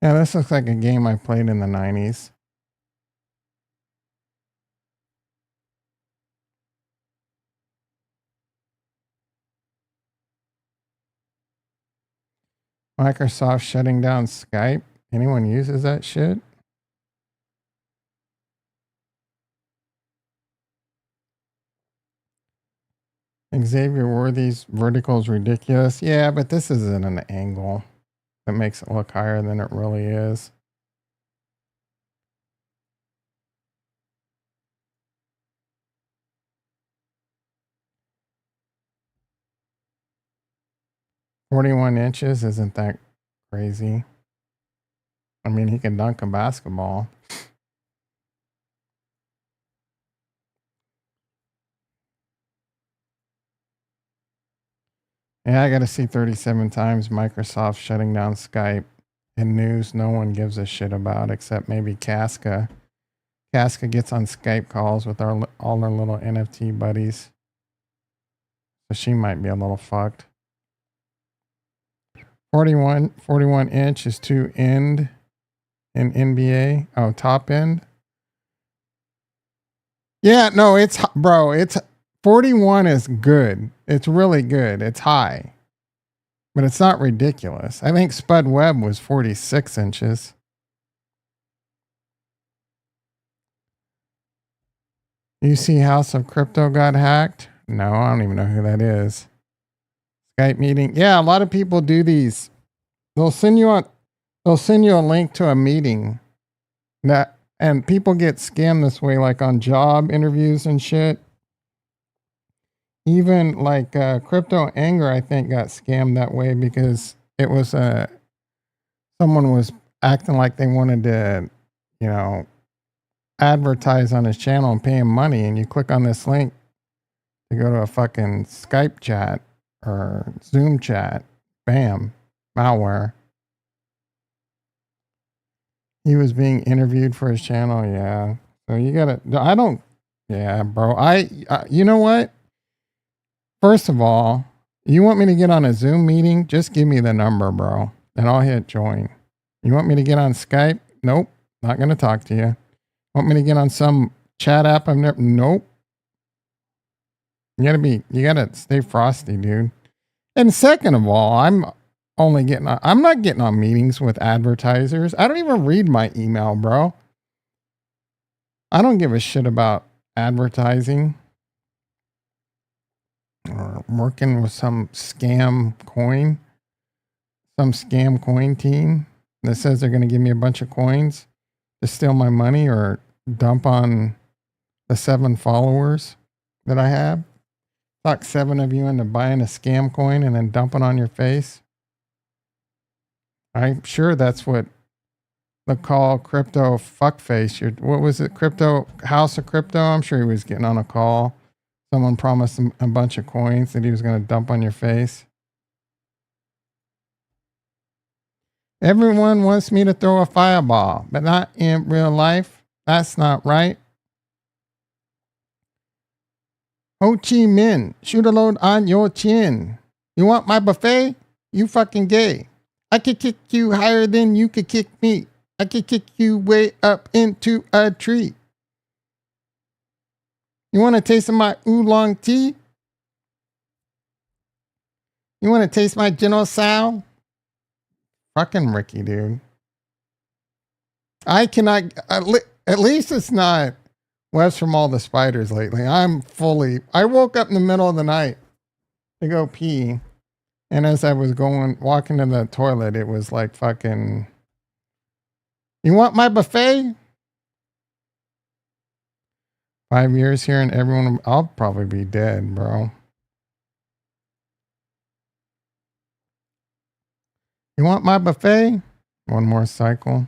Yeah, this looks like a game I played in the 90s. Microsoft shutting down Skype. Anyone uses that shit? Xavier Worthy's vertical is ridiculous. Yeah, but this isn't an angle that makes it look higher than it really is. "41 inches isn't that crazy. I mean, he can dunk a basketball. Yeah, I got to see 37 times Microsoft shutting down Skype and news no one gives a shit about except maybe Casca. Casca gets on Skype calls with all our little NFT buddies. So she might be a little fucked. 41 inch is to end in NBA. Oh, top end. Yeah, no, it's, bro, it's 41 is good. It's really good. It's high, but it's not ridiculous. I think Spud Webb was 46 inches. You see House of Crypto got hacked? No, I don't even know who that is. Skype meeting. Yeah, a lot of people do these. They'll send you a link to a meeting that, and people get scammed this way, like on job interviews and shit. Even like Crypto Anger, I think, got scammed that way because it was someone was acting like they wanted to, you know, advertise on his channel and pay him money, and you click on this link to go to a fucking Skype chat or Zoom chat. Bam, malware. He was being interviewed for his channel. Yeah, so you gotta. I don't. Yeah, bro. You know what? First of all, you want me to get on a Zoom meeting? Just give me the number, bro, and I'll hit join. You want me to get on Skype? Nope, not gonna talk to you. Want me to get on some chat app I've never? Nope. You gotta stay frosty, dude. And second of all, I'm not getting on meetings with advertisers. I don't even read my email, bro. I don't give a shit about advertising or working with some scam coin team that says they're going to give me a bunch of coins to steal my money or dump on the 7 followers that I have. Talk 7 of you into buying a scam coin and then dump it on your face. I'm sure that's what they call crypto fuckface. What was it? Crypto House of Crypto? I'm sure he was getting on a call. Someone promised him a bunch of coins that he was going to dump on your face. Everyone wants me to throw a fireball, but not in real life. That's not right. Ho Chi Minh, shoot a load on your chin. You want my buffet? You fucking gay. I could kick you higher than you could kick me. I could kick you way up into a tree. You want to taste of my oolong tea? You want to taste my genocide? Fucking Ricky, dude. I cannot, at least it's not West from all the spiders lately. I woke up in the middle of the night to go pee. And as I was walking to the toilet, it was like fucking, you want my buffet? 5 years here and everyone, I'll probably be dead, bro. You want my buffet? One more cycle.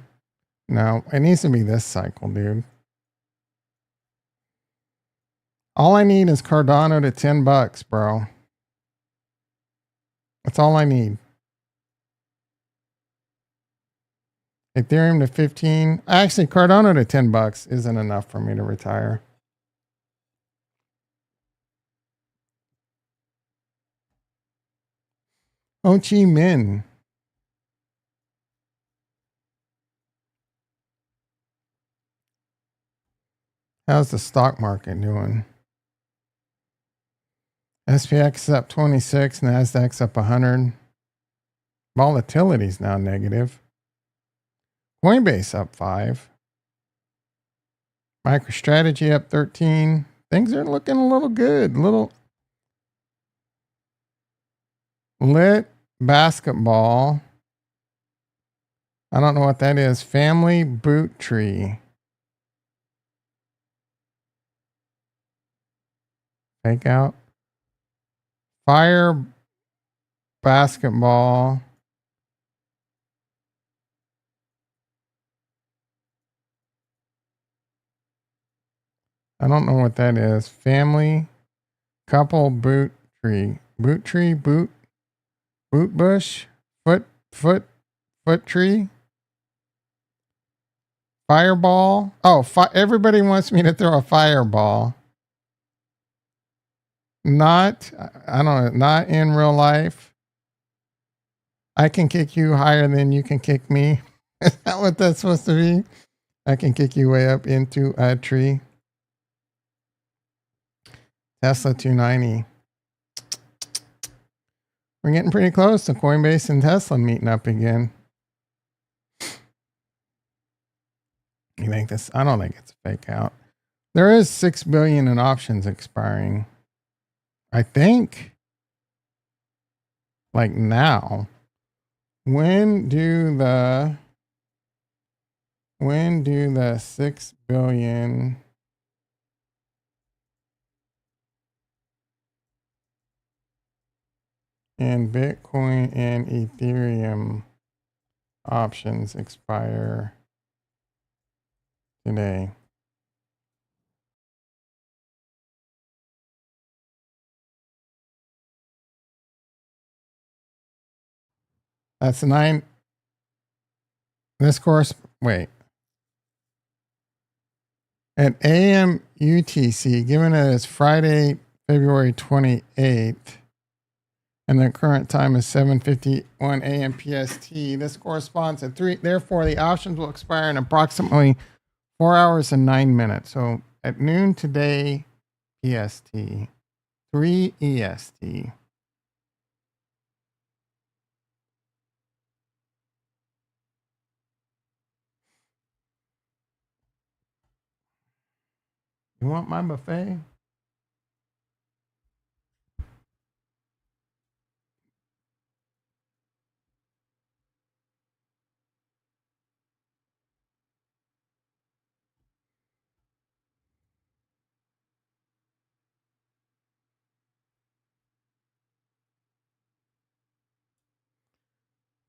No, it needs to be this cycle, dude. All I need is Cardano to $10, bro. That's all I need. Ethereum to 15. Actually, Cardano to $10 isn't enough for me to retire. Ho Chi Minh. How's the stock market doing? SPX is up 26, NASDAQ's up 100. Volatility's now negative. Coinbase up 5. MicroStrategy up 13. Things are looking a little good. Little lit basketball. I don't know what that is. Family boot tree. Fake out. Fire basketball. I don't know what that is. Family couple boot tree. Boot tree, boot bush, foot tree. Fireball. Oh, everybody wants me to throw a fireball. Not, I don't know, not in real life. I can kick you higher than you can kick me. Is that what that's supposed to be? I can kick you way up into a tree. Tesla 290. We're getting pretty close to Coinbase and Tesla meeting up again. You think this? I don't think it's a fake out. There is 6 billion in options expiring. I think. Like now. When do the 6 billion in Bitcoin and Ethereum options expire today? That's 9. This course, wait. At AM UTC, given it is Friday, February 28th, and the current time is 7:51 AM PST, this corresponds to 3. Therefore, the options will expire in approximately 4 hours and 9 minutes. So at noon today, PST, 3 EST. You want my buffet?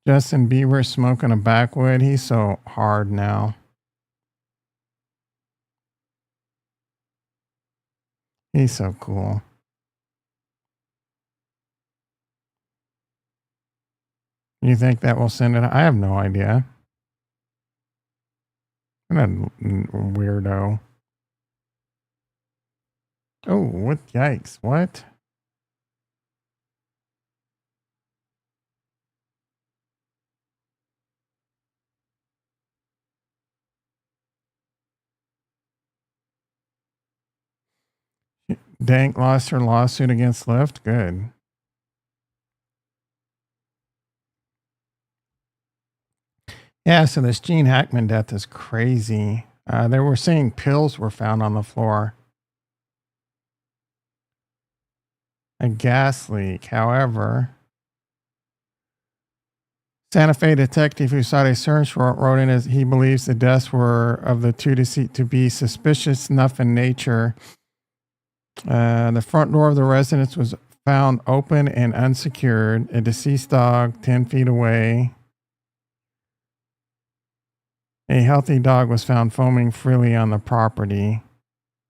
Justin Bieber smoking a backwood. He's so hard now. He's so cool. You think that will send it? I have no idea. What a weirdo. Oh, what? Yikes. What? Dank lost her lawsuit against Lyft. Good. Yeah, so this Gene Hackman death is crazy. They were saying pills were found on the floor. A gas leak. However, Santa Fe detective who saw a search warrant wrote in as he believes the deaths were of the two deceased to be suspicious enough in nature. The front door of the residence was found open and unsecured. A deceased dog 10 feet away. A healthy dog was found foaming freely on the property.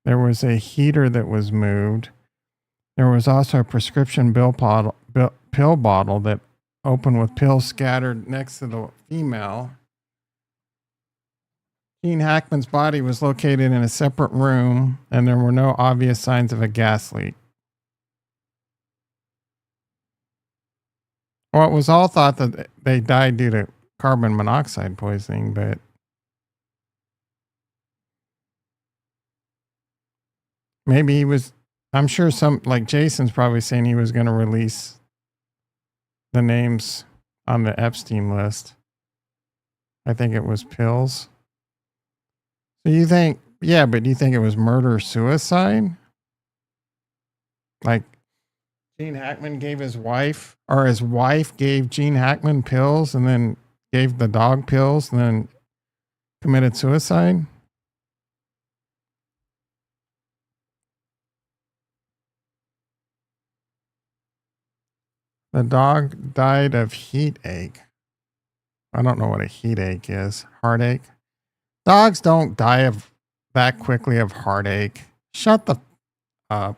There was a heater that was moved. There was also a prescription pill bottle that opened with pills scattered next to the female. Gene Hackman's body was located in a separate room, and there were no obvious signs of a gas leak. Well, it was all thought that they died due to carbon monoxide poisoning, but maybe he was, I'm sure some, like Jason's probably saying he was going to release the names on the Epstein list. I think it was pills. So you think, yeah, but do you think it was murder suicide? Like Gene Hackman gave his wife, or his wife gave Gene Hackman pills and then gave the dog pills and then committed suicide? The dog died of heat ache. I don't know what a heat ache is. Heartache. Dogs don't die of that quickly of heartache. Shut the up.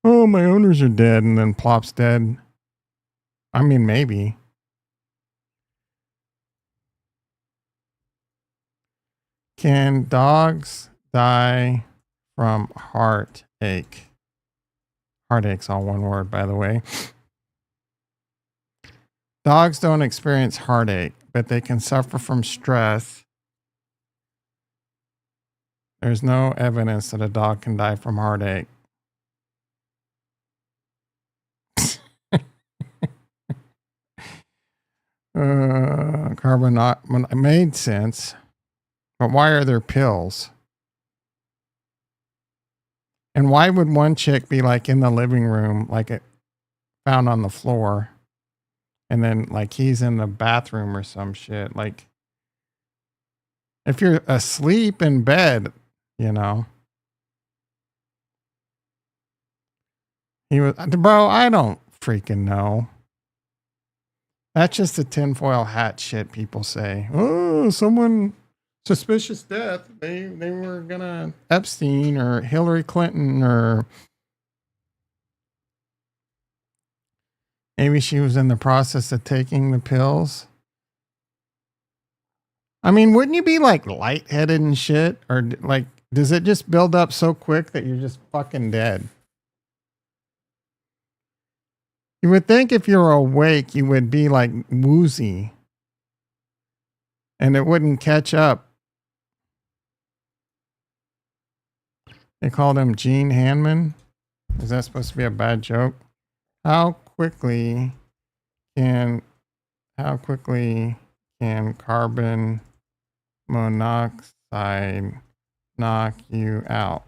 Oh, my owners are dead, and then plops dead. I mean, maybe. Can dogs die from heartache? Heartache's all one word, by the way. Dogs don't experience heartache, but they can suffer from stress. There's no evidence that a dog can die from heartache. Carbon made sense, but why are there pills? And why would one chick be like in the living room, like it found on the floor, and then like he's in the bathroom or some shit? Like, if you're asleep in bed, you know. He was, bro, I don't freaking know. That's just the tinfoil hat shit people say. Oh, someone suspicious death. They were gonna Epstein or Hillary Clinton, or maybe she was in the process of taking the pills. I mean, wouldn't you be like lightheaded and shit? Or like, does it just build up so quick that you're just fucking dead? You would think if you're awake, you would be like woozy and it wouldn't catch up. They called him Gene Hackman. Is that supposed to be a bad joke? How quickly can carbon monoxide knock you out?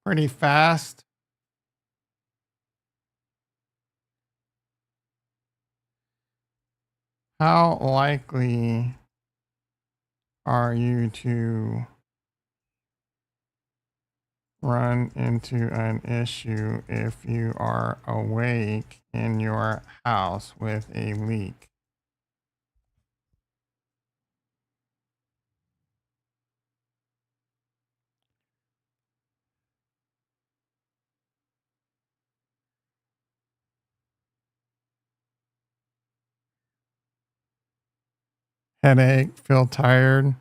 Pretty fast. How likely are you to run into an issue if you are awake in your house with a leak? Headache, feel tired.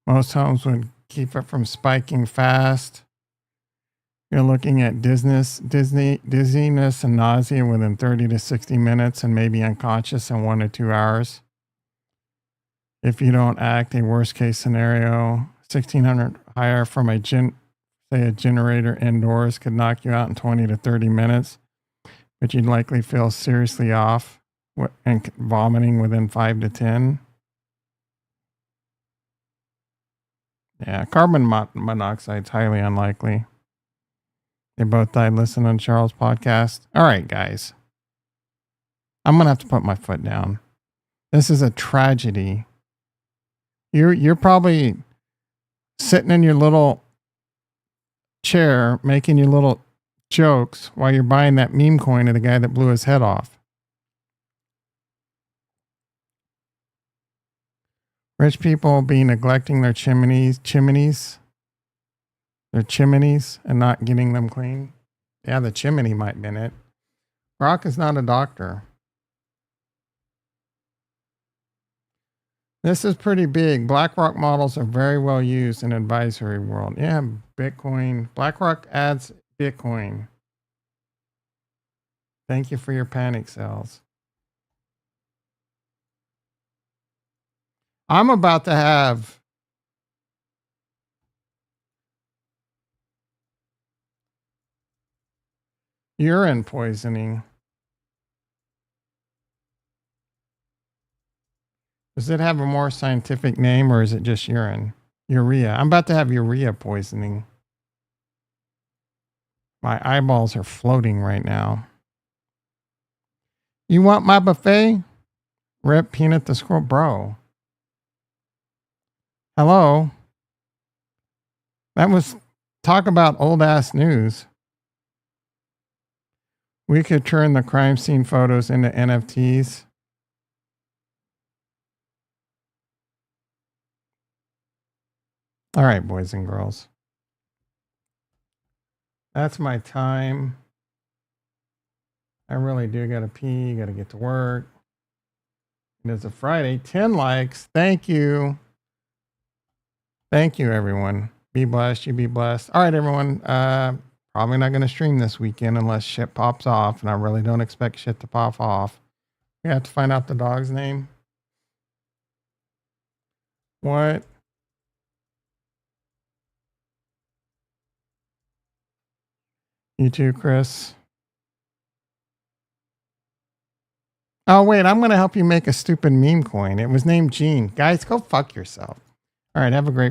Most homes would keep it from spiking fast. You're looking at dizziness and nausea within 30 to 60 minutes and maybe unconscious in 1 to 2 hours. If you don't act, a worst case scenario, 1600 higher from a generator indoors could knock you out in 20 to 30 minutes, but you'd likely feel seriously off and vomiting within 5 to 10. Yeah, carbon monoxide is highly unlikely. They both died listening to Charles' podcast. All right, guys. I'm going to have to put my foot down. This is a tragedy. You're probably sitting in your little chair making your little jokes while you're buying that meme coin of the guy that blew his head off. Rich people be neglecting their chimneys, and not getting them clean. Yeah, the chimney might be in it. Rock is not a doctor. This is pretty big. BlackRock models are very well used in advisory world. Yeah, Bitcoin. BlackRock adds Bitcoin. Thank you for your panic sells. I'm about to have urine poisoning. Does it have a more scientific name or is it just urine? Urea. I'm about to have urea poisoning. My eyeballs are floating right now. You want my buffet? Rip Peanut the Squirrel. Bro. Hello. That was talk about old ass news. We could turn the crime scene photos into NFTs. All right, boys and girls. That's my time. I really do got to pee. Got to get to work. And it's a Friday. 10 likes. Thank you. Thank you, everyone. Be blessed. You be blessed. All right, everyone. Probably not going to stream this weekend unless shit pops off. And I really don't expect shit to pop off. We have to find out the dog's name. What? You too, Chris. Oh, wait, I'm going to help you make a stupid meme coin. It was named Gene. Guys, go fuck yourself. All right, have a great